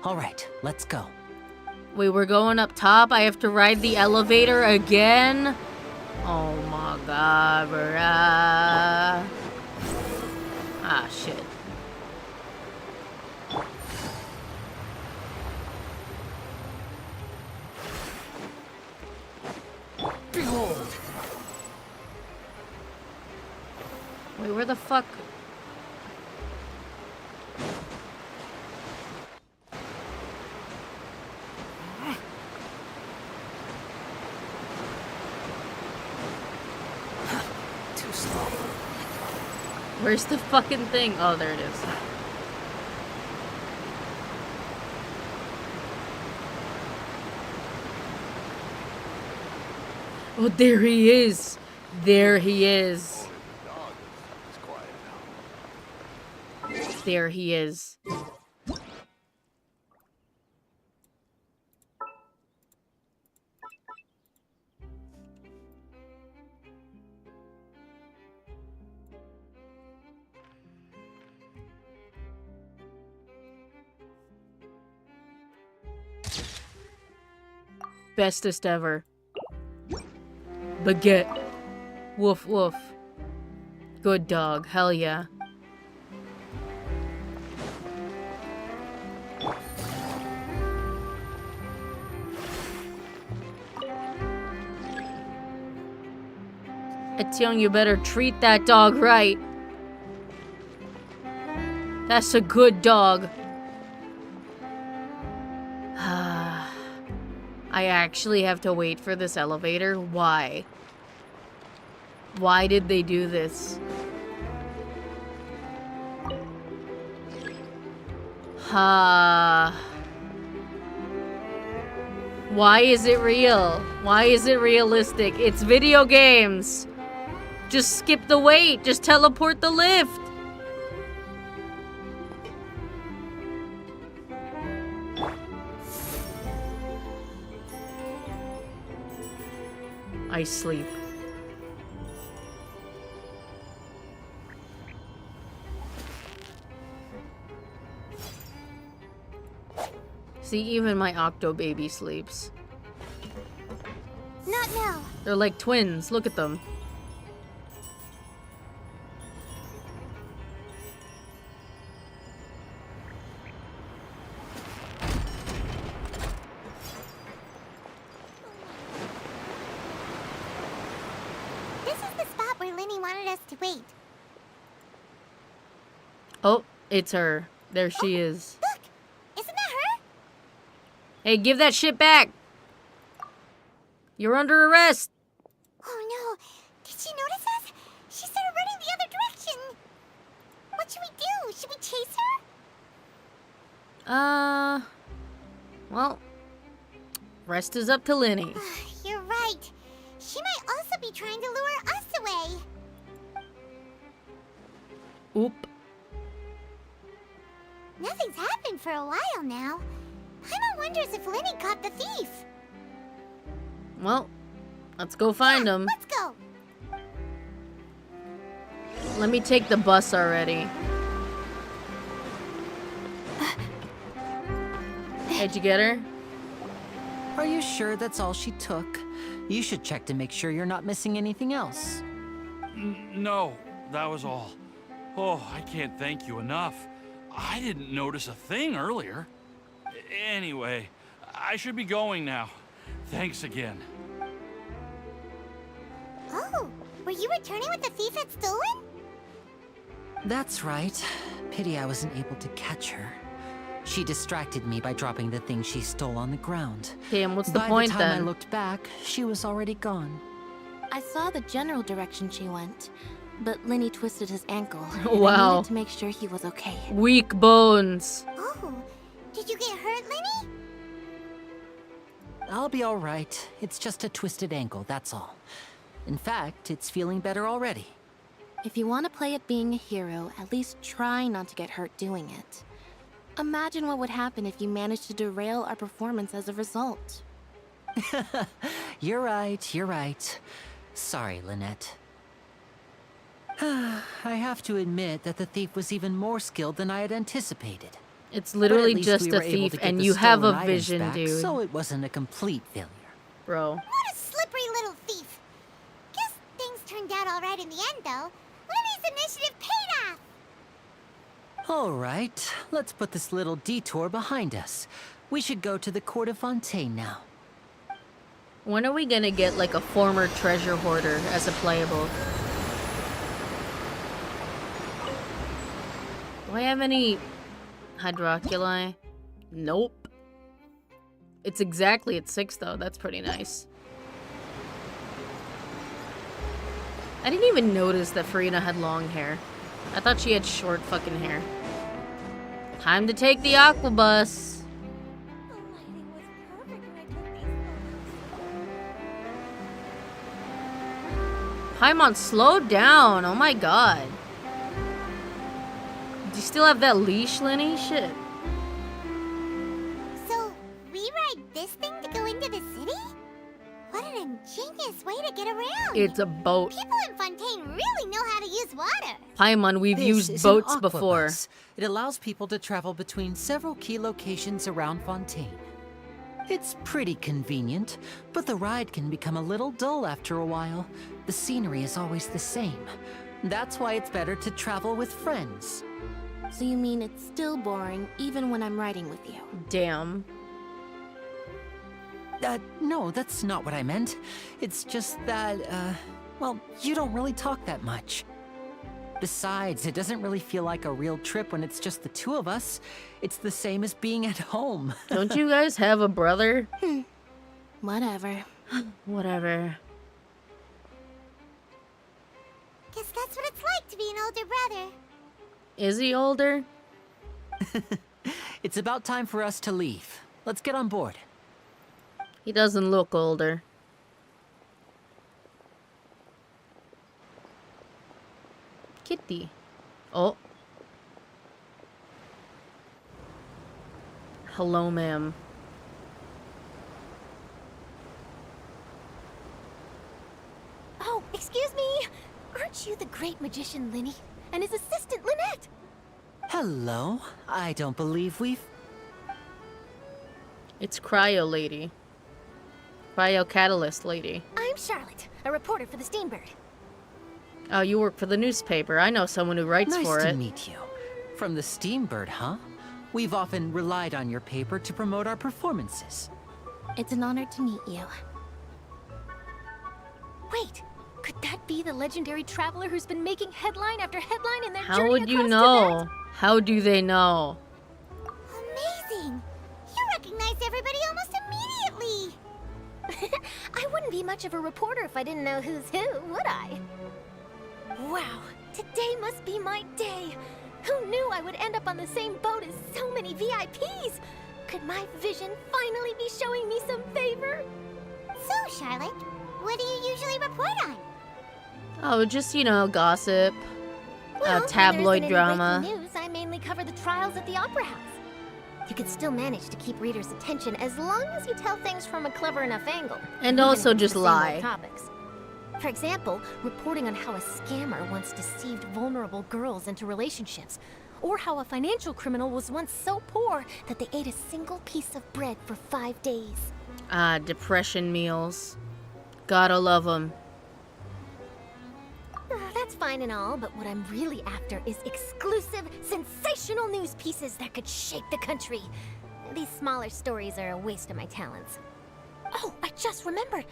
All right, let's go. Wait, we're going up top? I have to ride the elevator again? Oh my god, bruh. Ah, shit. Behold! Wait, where the fuck? Too slow. Where's the fucking thing? Oh, there it is. Oh, there he is. There he is. There he is. Bestest ever. Baguette. Woof woof. Good dog. Hell yeah. Etienne, you better treat that dog right. That's a good dog. I actually have to wait for this elevator? Why? Why did they do this? Why is it real? Why is it realistic? It's video games. Just skip the wait. Just teleport the lift. I sleep. See, even my octo baby sleeps. Not now. They're like twins. Look at them. This is the spot where Linny wanted us to wait. Oh, it's her. There she is. Look! Isn't that her? Hey, give that shit back! You're under arrest! Oh no! Did she notice us? She started running the other direction! What should we do? Should we chase her? Well, rest is up to Linny. You're right. She might also be trying to lure us away. Oop. Nothing's happened for a while now. Paimon wonders if Linny caught the thief. Well, let's go find him. Let's go. Let me take the bus already. Did you get her? Are you sure that's all she took? You should check to make sure you're not missing anything else. No, that was all. Oh, I can't thank you enough. I didn't notice a thing earlier. Anyway, I should be going now. Thanks again. Oh, were you returning what the thief had stolen? That's right. Pity I wasn't able to catch her. She distracted me by dropping the thing she stole on the ground. Damn, what's the By point the time then? I looked back, she was already gone. I saw the general direction she went, but Linny twisted his ankle. And I Wow. needed to make sure he was okay. Weak bones. Oh, did you get hurt, Linny? I'll be all right. It's just a twisted ankle, that's all. In fact, it's feeling better already. If you want to play at being a hero, at least try not to get hurt doing it. Imagine what would happen if you managed to derail our performance as a result. You're right, you're right. Sorry, Lynette. I have to admit that the thief was even more skilled than I had anticipated. It's But literally at least just we a were able thief, to get and the you have a stolen items vision, back, dude. So it wasn't a complete failure. Bro. What a slippery little thief. Guess things turned out all right in the end, though. Linny's initiative paid off. All right, let's put this little detour behind us. We should go to the Court of Fontaine now. When are we gonna get like a former treasure hoarder as a playable? Do I have any hydroculi? Nope. It's exactly at 6 though. That's pretty nice. I didn't even notice that Farina had long hair. I thought she had short fucking hair. Time to take the aqua bus. The lighting was perfect when I took these Paimon, slow down. Oh my god. Do you still have that leash, Linny? Shit. So, we ride this thing to go into the city? What an ingenious way to get around. It's a boat. People in Fontaine really know how to use water. Paimon, we've This used is an boats aqua before. bus. It allows people to travel between several key locations around Fontaine. It's pretty convenient, but the ride can become a little dull after a while. The scenery is always the same. That's why it's better to travel with friends. So you mean it's still boring even when I'm riding with you? Damn. No, that's not what I meant. It's just that, well, you don't really talk that much. Besides, it doesn't really feel like a real trip when it's just the two of us. It's the same as being at home. Don't you guys have a brother? Whatever. Whatever. Guess that's what it's like to be an older brother. Is he older? It's about time for us to leave. Let's get on board. He doesn't look older. Kitty. Oh. Hello, ma'am. Oh, excuse me. Aren't you the great magician Linny and his assistant Lynette? Hello. I don't believe we've... It's Cryo Lady. Cryo Catalyst Lady. I'm Charlotte, a reporter for the Steambird. Oh, you work for the newspaper. I know someone who writes for it. Nice to meet you. From the Steambird, huh? We've often relied on your paper to promote our performances. It's an honor to meet you. Wait, could that be the legendary traveler who's been making headline after headline in their How journey would you across know? Tibet? How do they know? Amazing! You recognize everybody almost immediately! I wouldn't be much of a reporter if I didn't know who's who, would I? Wow, today must be my day! Who knew I would end up on the same boat as so many VIPs? Could my vision finally be showing me some favor? So, Charlotte, what do you usually report on? Oh, just, you know, gossip. Well, Tabloid when there isn't drama. any breaking news, I mainly cover the trials at the Opera House. You can still manage to keep readers' attention as long as you tell things from a clever enough angle. And even also if it's just the same old lie. Topics. For example, reporting on how a scammer once deceived vulnerable girls into relationships, or how a financial criminal was once so poor that they ate a single piece of bread for 5 days. Ah, depression meals. Gotta love them. That's fine and all, but what I'm really after is exclusive, sensational news pieces that could shake the country. These smaller stories are a waste of my talents. Oh, I just remembered.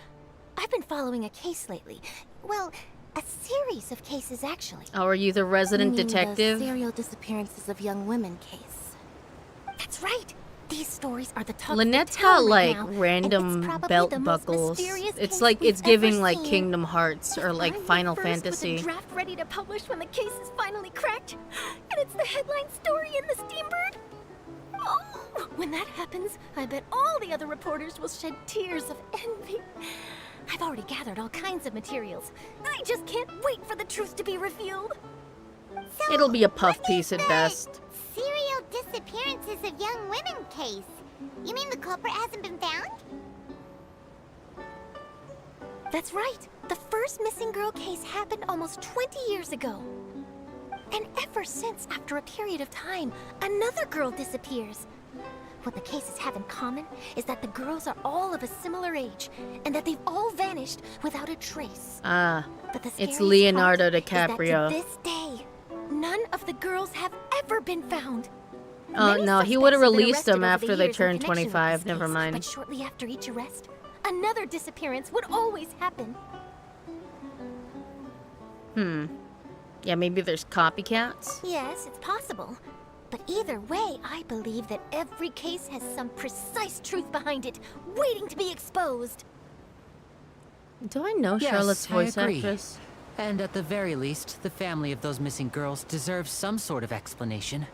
I've been following a case lately. Well, a series of cases, actually. Oh, are you the resident You mean detective? The serial disappearances of young women case. That's right. These stories are the talk Lynette's of the town got right like now, and random it's probably belt the most buckles. mysterious It's case like we've it's giving ever like seen. Kingdom Hearts or like I'm the Final first Fantasy. With a draft ready to publish when the case is finally cracked, and it's the headline story in the Steambird. Oh, when that happens, I bet all the other reporters will shed tears of envy. I've already gathered all kinds of materials. I just can't wait for the truth to be revealed. So, It'll be a puff what piece is at the best. Serial disappearances of young women case. You mean the culprit hasn't been found? That's right. The first missing girl case happened almost 20 years ago. And ever since, after a period of time, another girl disappears. What the cases have in common is that the girls are all of a similar age, and that they've all vanished without a trace. Ah, But the it's scariest Leonardo part is that DiCaprio. to this day, none of the girls have ever been found. Oh Many no, he suspects would have have been released arrested them over after the they years in turned connection with 25. this Never case, mind. But shortly after each arrest, another disappearance would always happen. Yeah, maybe there's copycats. Yes, it's possible. But either way, I believe that every case has some precise truth behind it, waiting to be exposed. Do I know Yes, Charlotte's I voice agree. actress? And at the very least, the family of those missing girls deserves some sort of explanation.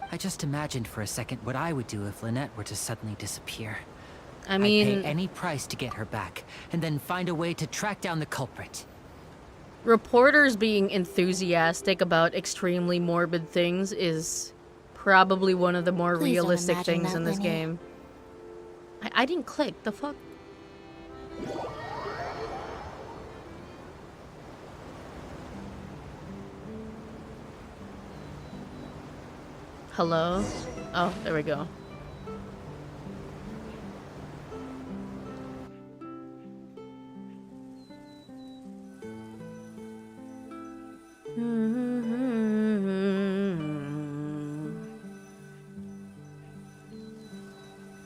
I just imagined for a second what I would do if Lynette were to suddenly disappear. I I'd mean, pay any price to get her back, and then find a way to track down the culprit. reporters being enthusiastic about extremely morbid things is probably one of the more Please don't realistic imagine things that, in this Lenny. game. I didn't click. The fuck? Hello? Oh, there we go.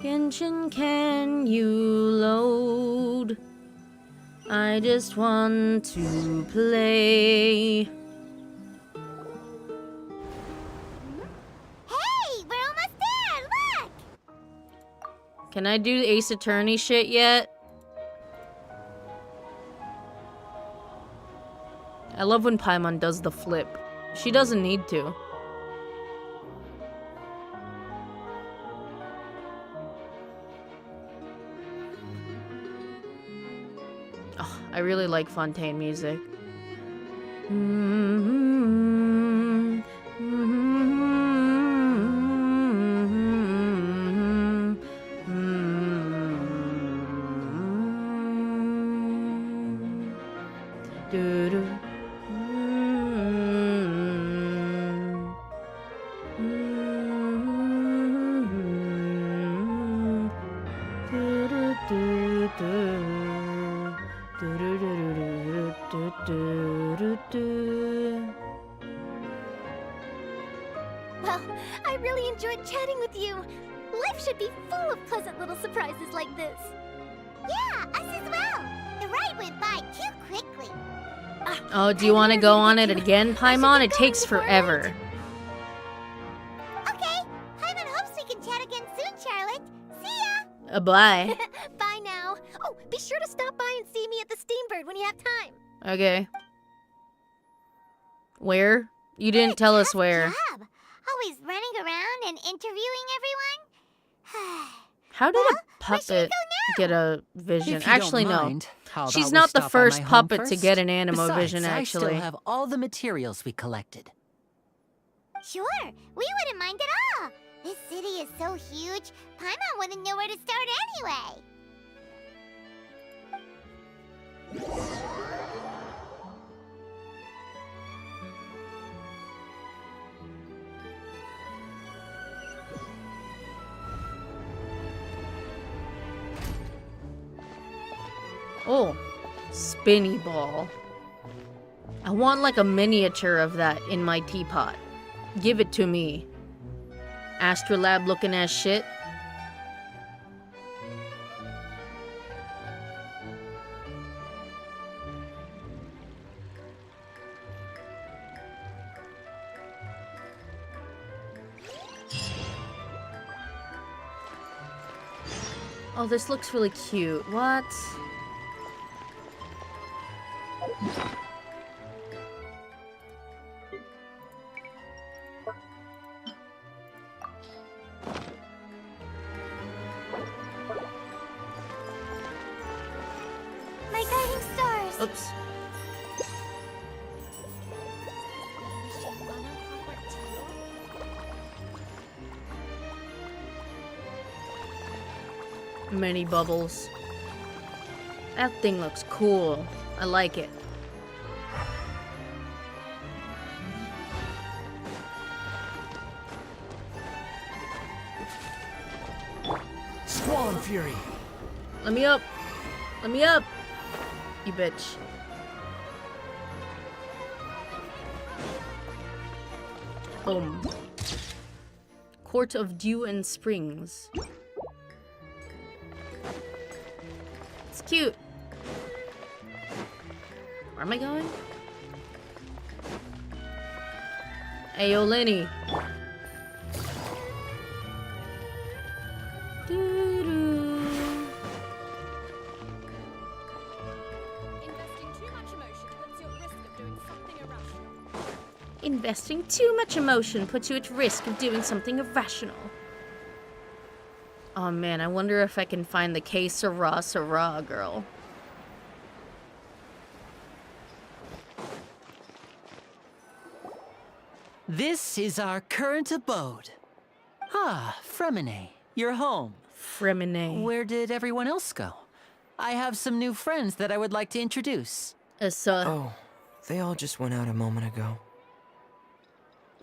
Genshin, can you load? I just want to play. Hey, we're almost there! Look! Can I do Ace Attorney shit yet? I love when Paimon does the flip. She doesn't need to. Oh, I really like Fontaine music. Doo-doo. Well, I really enjoyed chatting with you. Life should be full of pleasant little surprises like this. Yeah, us as well. The ride went by too quickly. Oh, do you want to go on it again, Paimon? It takes forever. Okay, Paimon hopes we can chat again soon, Charlotte. See ya! Bye. Bye now. Oh, be sure to stop by and see me at the Steambird when you have time. Okay. Where? You didn't tell us where. Job. Always running around and interviewing everyone. How did Well, a puppet get a vision? If you Actually, don't no. mind, how about She's we not the stop by first my home puppet to first? get an animo Besides, vision, I actually. still have all the materials we collected. Sure, we wouldn't mind at all. This city is so huge, Paimon wouldn't know where to start anyway. Oh, spinny ball. I want like a miniature of that in my teapot. Give it to me. Astrolab looking ass shit. Oh, this looks really cute. What? My guiding stars. Oops. Many bubbles. That thing looks cool. I like it. Squall Fury. Let me up. Let me up. You bitch. Boom. Court of Dew and Springs. It's cute. Where am I going? Hey, yo, Lenny. Doo-doo. Investing too much emotion puts you at risk of doing something irrational. Oh man, I wonder if I can find the Que Sera Sera girl. This is our current abode. Ah, Fremine, you're home. Fremine. Where did everyone else go? I have some new friends that I would like to introduce. Oh, they all just went out a moment ago.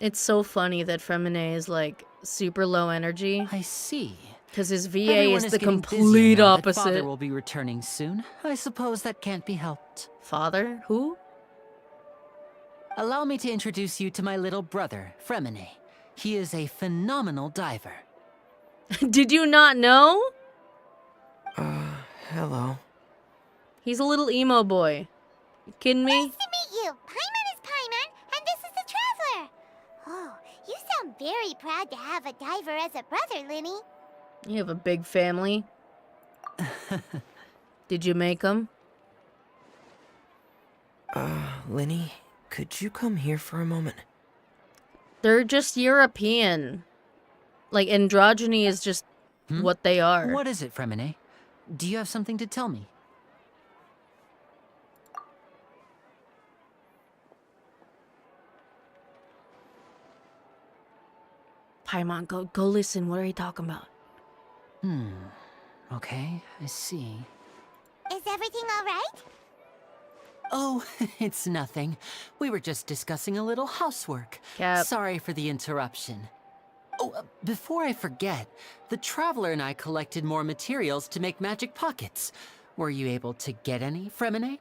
It's so funny that Fremine is like super low energy. I see. Because his VA Everyone is the getting complete busier now that opposite. Father will be returning soon. I suppose that can't be helped. Father? Who? Allow me to introduce you to my little brother, Fremine. He is a phenomenal diver. Did you not know? Hello. He's a little emo boy. You kidding me? Nice to meet you. Paimon is Paimon, and this is the Traveler. Oh, you sound very proud to have a diver as a brother, Linny. You have a big family. Did you make them? Linny, could you come here for a moment? They're just European. Like, androgyny is just what they are. What is it, Fremine? Do you have something to tell me? Paimon, go listen. What are you talking about? Okay, I see. Is everything all right? Oh, it's nothing. We were just discussing a little housework. Cap. Sorry for the interruption. Oh, before I forget, the Traveler and I collected more materials to make magic pockets. Were you able to get any, Fremine?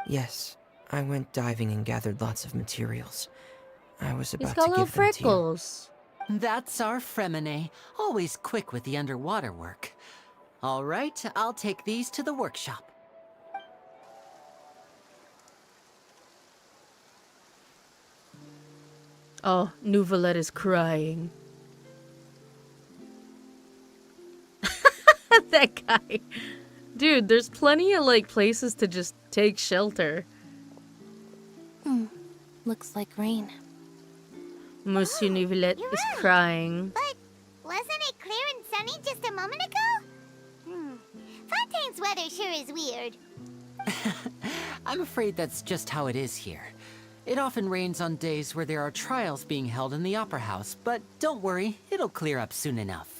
Yes, I went diving and gathered lots of materials. I was He's about got to little give them to you. freckles. That's our Fremine, always quick with the underwater work. All right, I'll take these to the workshop. Oh, Nouvelette is crying. That guy. Dude, there's plenty of, like, places to just take shelter. Looks like rain. Monsieur Nouvelette You're is right. crying. But wasn't it clear and sunny just a moment ago? Fontaine's weather sure is weird. I'm afraid that's just how it is here. It often rains on days where there are trials being held in the Opera House, but don't worry, it'll clear up soon enough.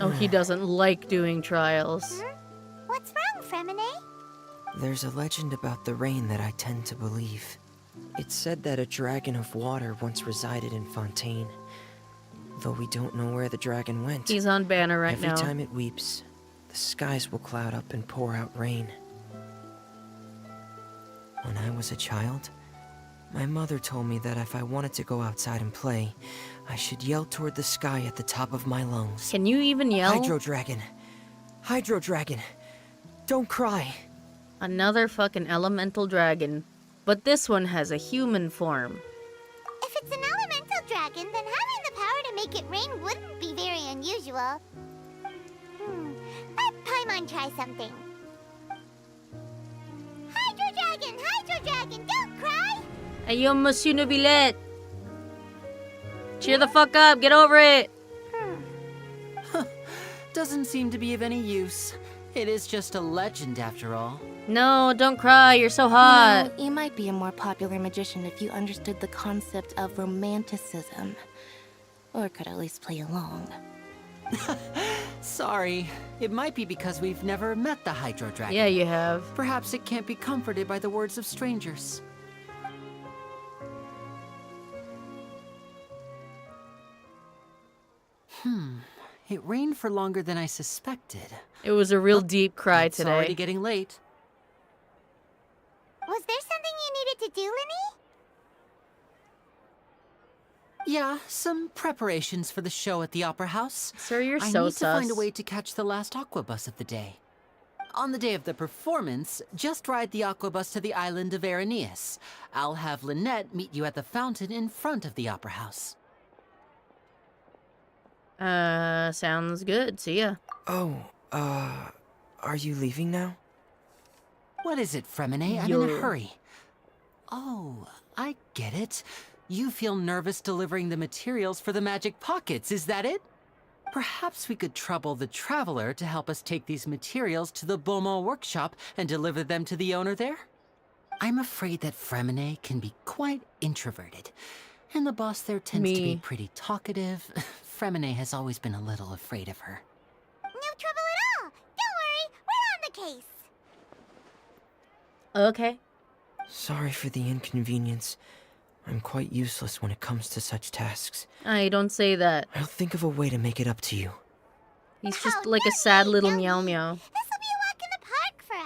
Oh, he doesn't like doing trials. What's wrong, Fremine? There's a legend about the rain that I tend to believe. It's said that a dragon of water once resided in Fontaine. Though we don't know where the dragon went. He's on banner right now. Every time it weeps, the skies will cloud up and pour out rain. When I was a child, my mother told me that if I wanted to go outside and play, I should yell toward the sky at the top of my lungs. Can you even yell? Hydro Dragon! Hydro Dragon! Don't cry! Another fucking elemental dragon. But this one has a human form. If it's an elemental dragon, then having the power to make it rain wouldn't be very unusual. Let Paimon try something. Hydro Dragon, don't cry! Hey, yo, Monsieur Nouvelette. Cheer the fuck up, get over it. Doesn't seem to be of any use. It is just a legend after all. No, don't cry, you're so hot. You might be a more popular magician if you understood the concept of romanticism. Or could at least play along. Sorry. It might be because we've never met the Hydro Dragon. Yeah, you have. Perhaps it can't be comforted by the words of strangers. It rained for longer than I suspected. It was a real deep cry It's today. already getting late. Was there something you needed to do, Linny? Yeah, some preparations for the show at the Opera House. Sir, you're I so need to find a sus. way to catch the last aqua bus of the day. On the day of the performance, just ride the aqua bus to the island of Araneus. I'll have Lynette meet you at the fountain in front of the Opera House. Sounds good. See ya. Oh, are you leaving now? What is it, Fremine? I'm in a hurry. Oh, I get it. You feel nervous delivering the materials for the magic pockets, is that it? Perhaps we could trouble the Traveler to help us take these materials to the Beaumont workshop and deliver them to the owner there? I'm afraid that Fremine can be quite introverted, and the boss there tends to be pretty talkative. Fremine has always been a little afraid of her. No trouble at all. Don't worry, we're on the case. Okay. Sorry for the inconvenience. I'm quite useless when it comes to such tasks. I don't say that. I'll think of a way to make it up to you. He's just like a sad little meow meow. This'll be a walk in the park for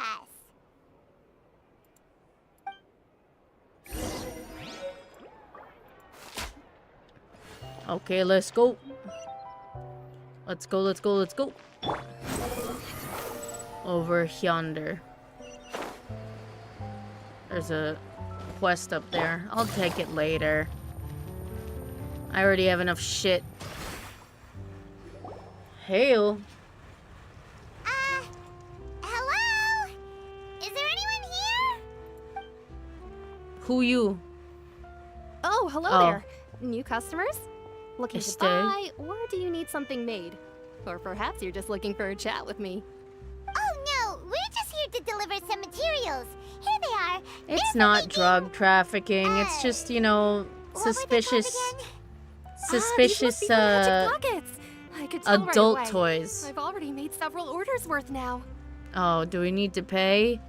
us. Okay, let's go. Let's go, let's go, let's go. Over yonder. There's a quest up there. I'll take it later. I already have enough shit. Hail. Hello? Is there anyone here? Who you? Oh, hello Oh. there. New customers? Looking to Este. buy, or do you need something made? Or perhaps you're just looking for a chat with me. Oh no, we're just here to deliver some materials. Here they are. It's not drug trafficking. It's just, you know, suspicious These must be the magic buckets. I could tell adult right away. toys. I've already made several orders worth now. Oh, do we need to pay?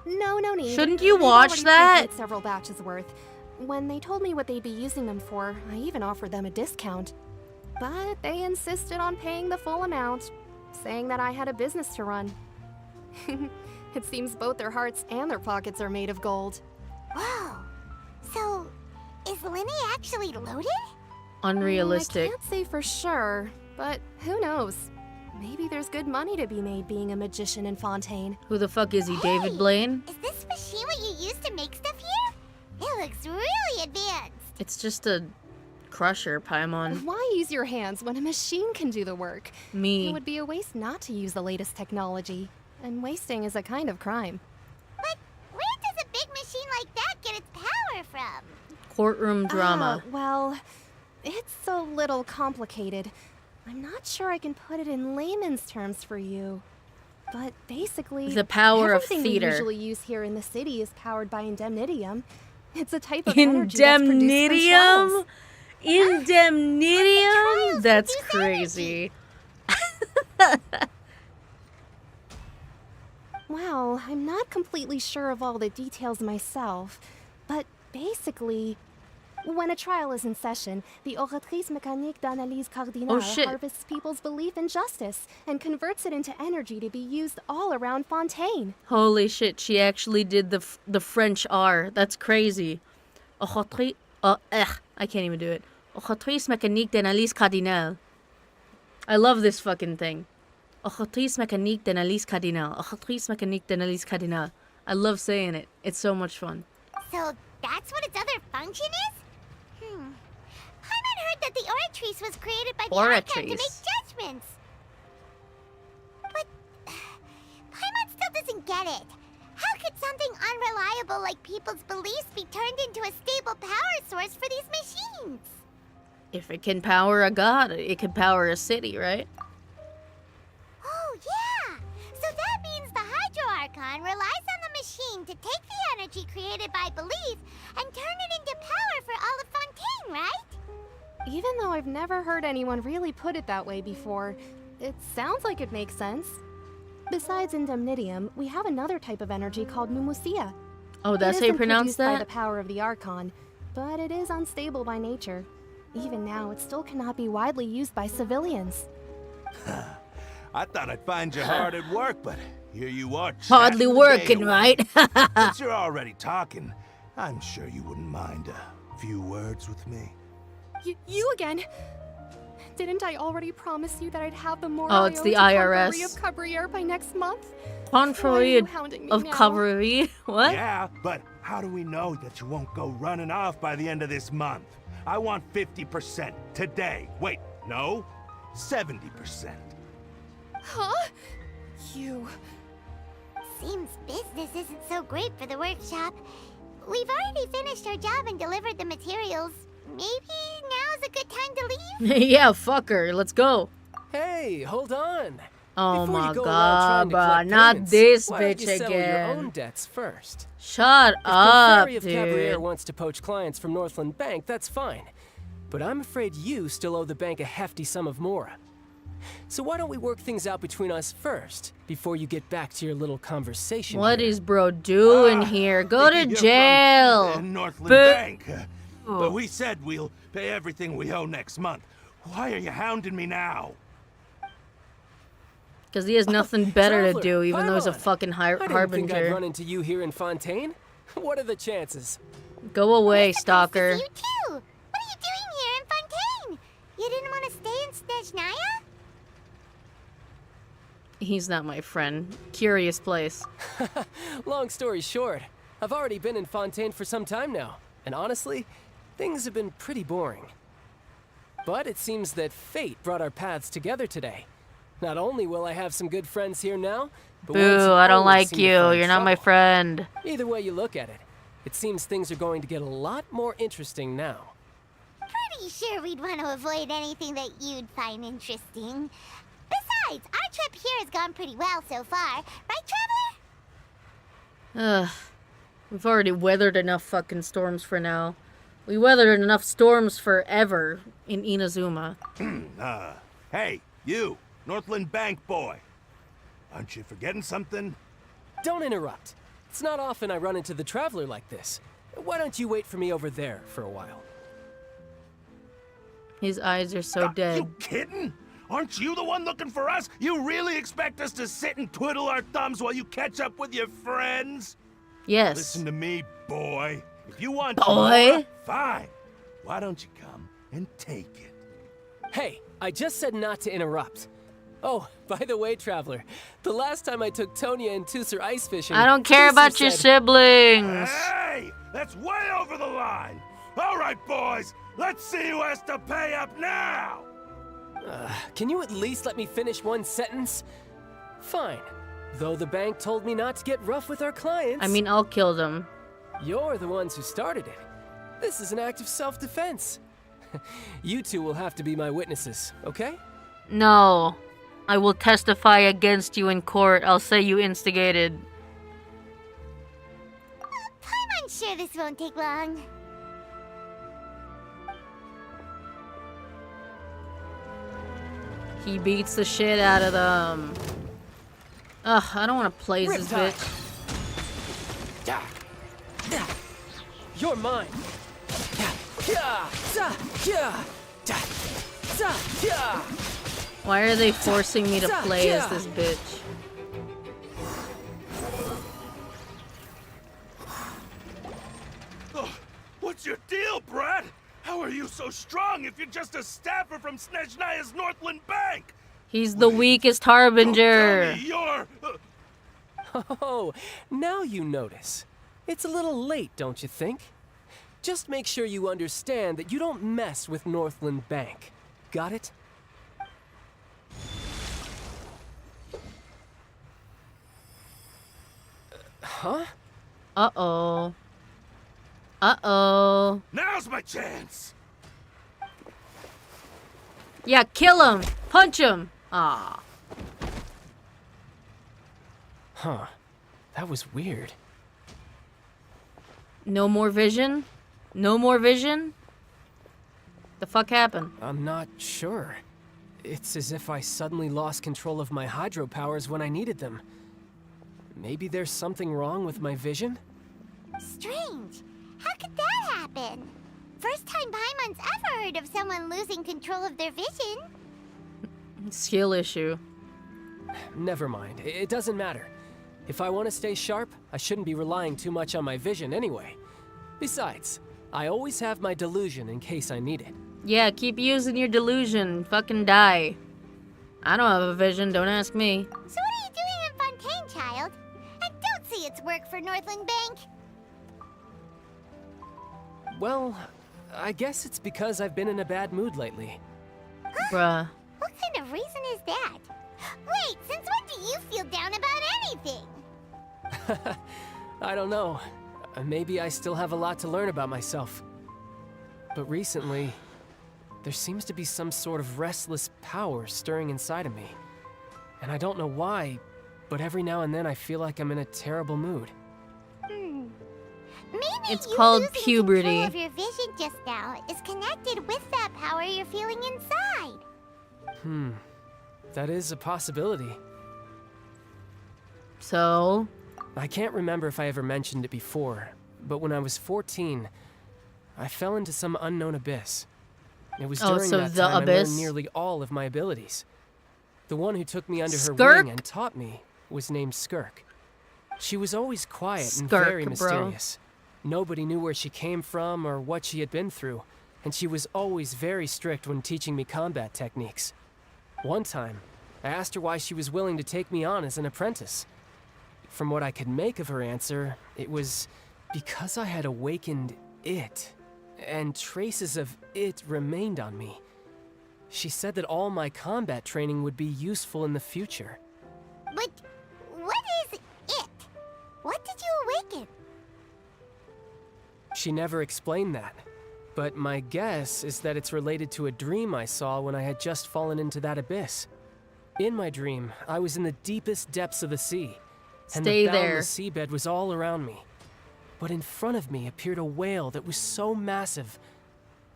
No need. Shouldn't you We've watch already that? pre-paid several batches worth. When they told me what they'd be using them for, I even offered them a discount. But they insisted on paying the full amount, saying that I had a business to run. It seems both their hearts and their pockets are made of gold. Whoa. So, is Linny actually loaded? Unrealistic. I can't say for sure, but who knows? Maybe there's good money to be made being a magician in Fontaine. Who the fuck is he, David Blaine? Is this machine what you use to make stuff here? It looks really advanced. It's just a crusher, Paimon. Why use your hands when a machine can do the work? Me. It would be a waste not to use the latest technology. And wasting is a kind of crime. But where does a big machine like that get its power from? Courtroom drama. Well, it's a little complicated. I'm not sure I can put it in layman's terms for you. But basically, The power of everything theater. we usually use here in the city is powered by indemnitium. It's a type of energy that's produced from Indemnitium? shells. Indemnitium? That's crazy. Well, I'm not completely sure of all the details myself, but basically, when a trial is in session, the Oratrice Mécanique d'Analyse Cardinale Oh, shit. harvests people's belief in justice and converts it into energy to be used all around Fontaine. Holy shit, she actually did the French R. That's crazy. Oratrice... I can't even do it. Oratrice mécanique d'analyse cardinale. I love this fucking thing. Oratrice mécanique d'analyse cardinale. Oratrice mécanique d'analyse cardinale. I love saying it. It's so much fun. So that's what its other function is? Paimon heard that the Oratrice was created by the Archon to make Oratrice. judgments. But Paimon still doesn't get it. How could something unreliable like people's beliefs be turned into a stable power source for these machines? If it can power a god, it can power a city, right? Oh, yeah! So that means the Hydro Archon relies on the machine to take the energy created by belief and turn it into power for all of Fontaine, right? Even though I've never heard anyone really put it that way before, it sounds like it makes sense. Besides indemnitium, we have another type of energy called pneumosia. Oh, that's It how you isn't pronounce produced by the that? power of the Archon, but it is unstable by nature. Even now, it still cannot be widely used by civilians. I thought I'd find you hard at work, but here you are. Hardly chatting the working, day right? away. Since you're already talking, I'm sure you wouldn't mind a few words with me. You again? Didn't I already promise you that I'd have the Oh, it's the IRS. of Cabriere by next month? Confrérie hounding me of now? Cavalry. What? Yeah, but how do we know that you won't go running off by the end of this month? I want 50% today. Wait, no, 70%. Huh? You... Seems business isn't so great for the workshop. We've already finished our job and delivered the materials. Maybe now's a good time to leave? Yeah, fuck her. Let's go. Hey, hold on. Oh Before my you go around trying god, to bruh. collect Not payments, this why don't bitch you settle your again. own debts first? Shut If up, Confrérie of Cabriere dude. wants to poach clients from Northland Bank, that's fine. But I'm afraid you still owe the bank a hefty sum of mora. So why don't we work things out between us first, before you get back to your little conversation What here? is bro doing here? Go to You're jail. From Northland But- Bank. But we said we'll pay everything we owe next month. Why are you hounding me now? Because he has nothing better to Traveler, do, even though he's a Paimon. fucking I didn't think I'd harbinger. run into you here in Fontaine. What are the chances? Go away, stalker. You too! What are you doing here in Fontaine? You didn't want to stay in Snezhnaya? He's not my friend. Curious place. Long story short, I've already been in Fontaine for some time now, and honestly, things have been pretty boring. But it seems that fate brought our paths together today. Not only will I have some good friends here now, but ones who Boo, I don't always like seem to you. find You're not my trouble. friend. Either way you look at it, it seems things are going to get a lot more interesting now. Pretty sure we'd want to avoid anything that you'd find interesting. Besides, our trip here has gone pretty well so far. Right, Traveler? Ugh. We've already weathered enough fucking storms for now. We weathered enough storms forever in Inazuma. Hey, you, Northland Bank boy. Aren't you forgetting something? Don't interrupt. It's not often I run into the Traveler like this. Why don't you wait for me over there for a while? His eyes are so dead. You kidding? Aren't you the one looking for us? You really expect us to sit and twiddle our thumbs while you catch up with your friends? Yes. Listen to me, boy. If you want Boy? more, fine. Why don't you come and take it? Hey, I just said not to interrupt. Oh, by the way, Traveler, the last time I took Tonya and Tusser ice fishing... I don't care about your siblings. Hey! That's way over the line! All right, boys, let's see who has to pay up now! Can you at least let me finish one sentence? Fine. Though the bank told me not to get rough with our clients... I mean, I'll kill them. You're the ones who started it. This is an act of self-defense. You two will have to be my witnesses, okay? No. I will testify against you in court. I'll say you instigated. I'm sure this won't take long. He beats the shit out of them. Ugh, I don't want to play as this bitch. You're mine. Why are they forcing me to play as this bitch? Ugh, what's your deal, Brad? How are you so strong if you're just a staffer from Snezhnaya's Northland Bank? He's the weakest harbinger. Tell me you're... Oh, now you notice. It's a little late, don't you think? Just make sure you understand that you don't mess with Northland Bank. Got it? Huh? Uh-oh. Uh-oh. Now's my chance! Yeah, kill him! Punch him! Ah. Huh. That was weird. No more vision? No more vision? The fuck happened? I'm not sure. It's as if I suddenly lost control of my hydro powers when I needed them. Maybe there's something wrong with my vision? Strange. How could that happen? First time Paimon's ever heard of someone losing control of their vision. Skill issue. Never mind. It doesn't matter. If I want to stay sharp, I shouldn't be relying too much on my vision anyway. Besides, I always have my delusion in case I need it. Yeah, keep using your delusion. Fucking die. I don't have a vision, don't ask me. So what are you doing in Fontaine, child? And don't say it's work for Northland Bank. Well, I guess it's because I've been in a bad mood lately. Bruh. What kind of reason is that? Wait, since when do you feel down about anything? I don't know. Maybe I still have a lot to learn about myself. But recently, there seems to be some sort of restless power stirring inside of me. And I don't know why, but every now and then I feel like I'm in a terrible mood. Maybe It's you called losing puberty. control of your vision just now is connected with that power you're feeling inside. That is a possibility. So? I can't remember if I ever mentioned it before, but when I was 14, I fell into some unknown abyss. It was during that time I learned nearly all of my abilities. The one who took me under her wing and taught me was named Skirk. She was always quiet and very mysterious. Nobody knew where she came from or what she had been through, and she was always very strict when teaching me combat techniques. One time, I asked her why she was willing to take me on as an apprentice. From what I could make of her answer, it was Because I had awakened it, and traces of it remained on me, she said that all my combat training would be useful in the future. But what is it? What did you awaken? She never explained that, but my guess is that it's related to a dream I saw when I had just fallen into that abyss. In my dream, I was in the deepest depths of the sea, and Stay the there. boundless seabed was all around me. But in front of me appeared a whale that was so massive,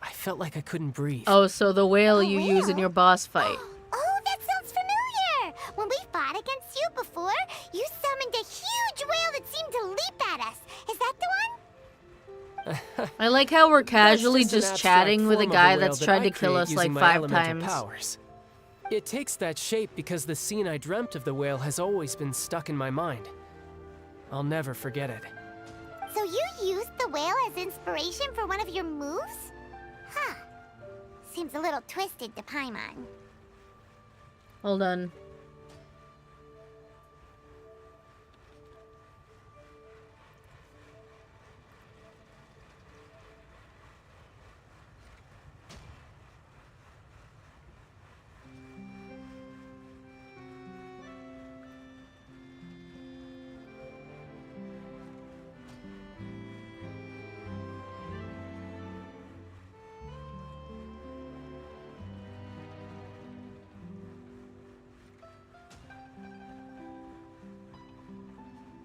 I felt like I couldn't breathe. Oh, so the whale you use in your boss fight. Oh, that sounds familiar! When we fought against you before, you summoned a huge whale that seemed to leap at us. Is that the one? I like how we're casually That's an just abstract chatting with a form of guy whale that's that tried I to kill create us like using my 5 elemental times. powers. It takes that shape because the scene I dreamt of the whale has always been stuck in my mind. I'll never forget it. So you used the whale as inspiration for one of your moves? Huh. Seems a little twisted to Paimon. Hold on.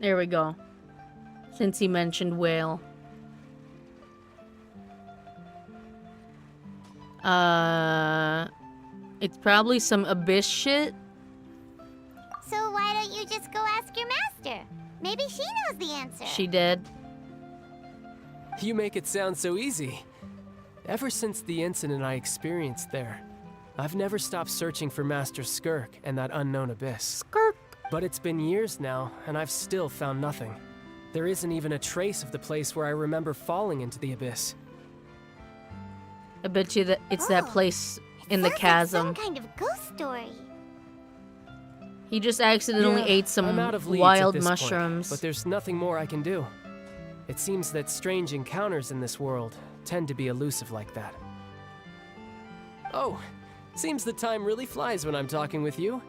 There we go. Since he mentioned whale. It's probably some abyss shit. So why don't you just go ask your master? Maybe she knows the answer. She did. You make it sound so easy. Ever since the incident I experienced there, I've never stopped searching for Master Skirk and that unknown abyss. Skirk! But it's been years now, and I've still found nothing. There isn't even a trace of the place where I remember falling into the abyss. I bet you that it's that place in the Sounds chasm. like some kind of ghost story. He just accidentally ate some I'm out of leads wild at this mushrooms. Point, but there's nothing more I can do. It seems that strange encounters in this world tend to be elusive like that. Oh, seems the time really flies when I'm talking with you.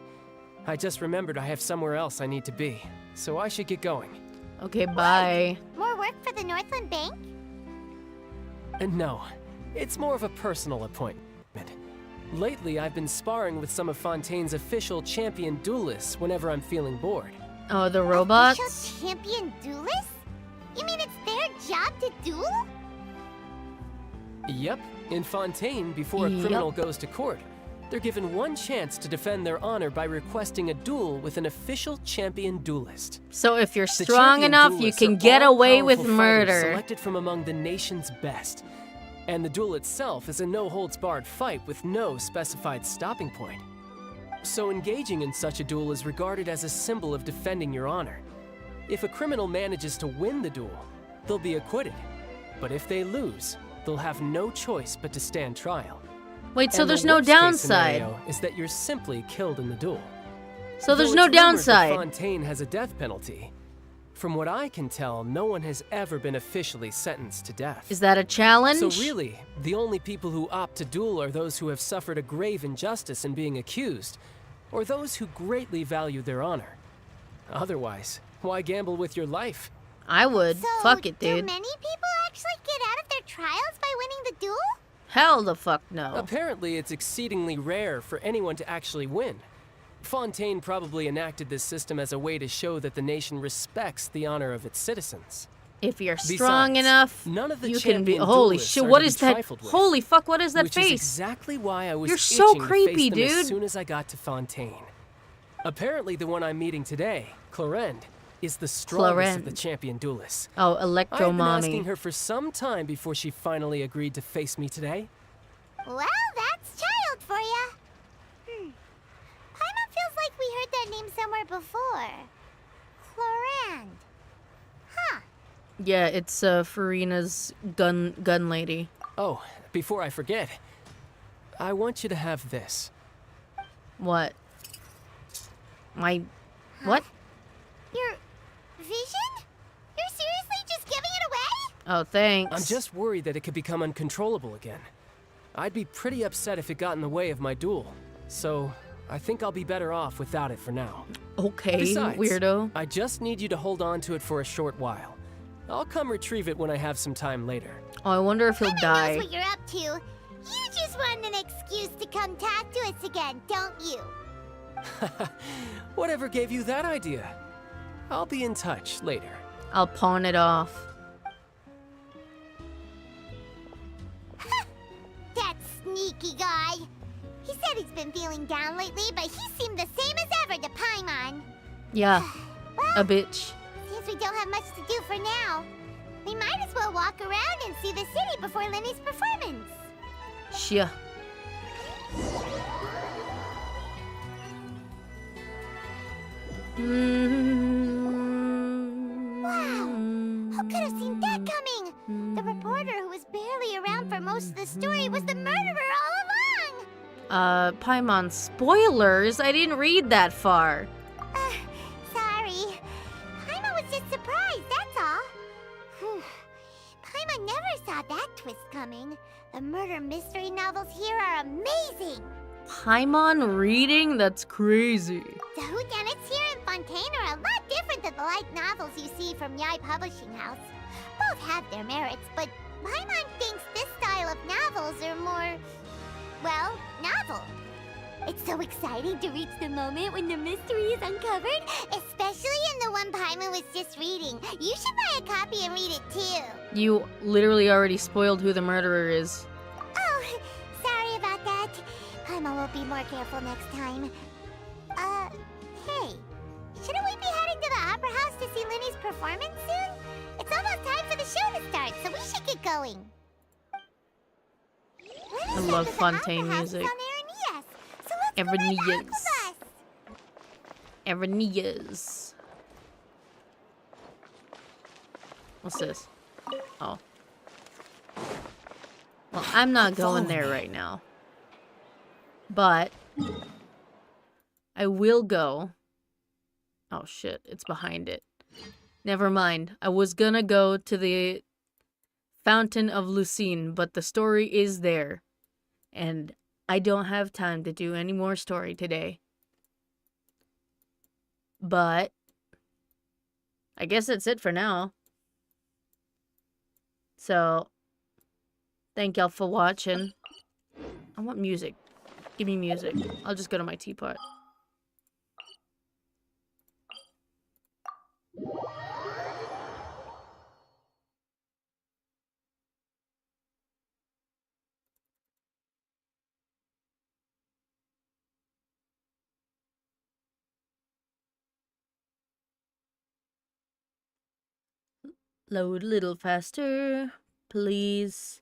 I just remembered I have somewhere else I need to be, so I should get going. Okay, bye. More work for the Northland Bank? And no, it's more of a personal appointment. Lately, I've been sparring with some of Fontaine's official champion duelists whenever I'm feeling bored. Oh, the robots? Official champion duelists? You mean it's their job to duel? Yep, in Fontaine, before a criminal goes to court, they're given one chance to defend their honor by requesting a duel with an official champion duelist. So if you're The strong champion enough, you duelists can are get away with all-powerful fighters murder. Selected from among the nation's best. And the duel itself is a no-holds-barred fight with no specified stopping point. So engaging in such a duel is regarded as a symbol of defending your honor. If a criminal manages to win the duel, they'll be acquitted. But if they lose, they'll have no choice but to stand trial. Wait, so And there's the no worst-case downside. scenario is that you're simply killed in the duel. So there's Though no it's rumored that downside. Fontaine has a death penalty. From what I can tell, no one has ever been officially sentenced to death. Is that a challenge? So really, the only people who opt to duel are those who have suffered a grave injustice in being accused, or those who greatly value their honor. Otherwise, why gamble with your life? I would. So, Fuck it, do dude. many people actually get out of their trials by winning the duel? Hell the fuck no. Apparently, it's exceedingly rare for anyone to actually win. Fontaine probably enacted this system as a way to show that the nation respects the honor of its citizens. If you're strong Besides, enough, none of the you can be. champion Holy duelists shit! are What to is be that? trifled with, Holy fuck! What is that which face? is exactly why I was You're so itching creepy, to face them dude. as soon as I got to Fontaine. Apparently, the one I'm meeting today, Clorend, is the strongest of the Clorend. champion duelists. Oh, Electro I've been Mommy. asking her for some time before she finally agreed to face me today. Well, that's child for ya. Paimon feels like we heard that name somewhere before. Clorand. Huh. Yeah, it's Farina's gun lady. Oh, before I forget, I want you to have this. What? What? Your vision? You're seriously just giving it away? Oh, thanks. I'm just worried that it could become uncontrollable again. I'd be pretty upset if it got in the way of my duel. So, I think I'll be better off without it for now. Okay, Besides, weirdo. I just need you to hold on to it for a short while. I'll come retrieve it when I have some time later. Oh, I wonder if he'll Paimon die. knows what you're up to. You just want an excuse to come talk to us again, don't you? Whatever gave you that idea? I'll be in touch later. I'll pawn it off. That sneaky guy. He said he's been feeling down lately, but he seemed the same as ever to Paimon. Yeah, Well, a bitch. Since we don't have much to do for now, we might as well walk around and see the city before Lenny's performance. Sure. Wow! Who could have seen that coming? The reporter who was barely around for most of the story was the murderer all along! Paimon, spoilers? I didn't read that far. Sorry. Paimon was just surprised, that's all. Whew. Paimon never saw that twist coming. The murder mystery novels here are amazing. Paimon reading? That's crazy. The whodunits here in Fontaine are a lot different than the light novels you see from Yai Publishing House. Both have their merits, but Paimon thinks this style of novels are more, well, novel. It's so exciting to reach the moment when the mystery is uncovered, especially in the one Paimon was just reading. You should buy a copy and read it too. You literally already spoiled who the murderer is. Oh, sorry about that. Paimon will be more careful next time. Hey, shouldn't we be heading to the Opera House to see Linny's performance soon? It's almost time for the show to start, so we should get going. I love Fontaine music. Erinias. Erinias. What's this? Oh. Well, I'm not going there right now. But I will go. Oh shit, it's behind it. Never mind. I was gonna go to the Fountain of Lucine, but the story is there. And I don't have time to do any more story today. But I guess that's it for now. So, thank y'all for watching. I want music. Give me music. I'll just go to my teapot. Load a little faster, please.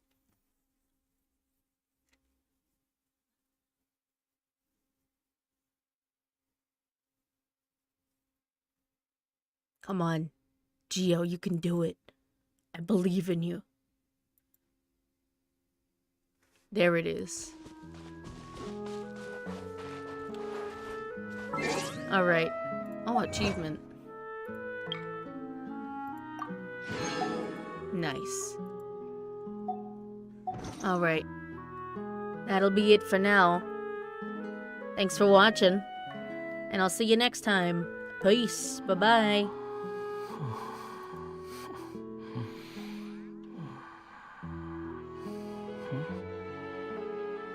Come on, Gio, you can do it. I believe in you. There it is. All right. Oh, achievement. Nice. All right. That'll be it for now. Thanks for watching. And I'll see you next time. Peace. Bye-bye.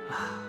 Ah.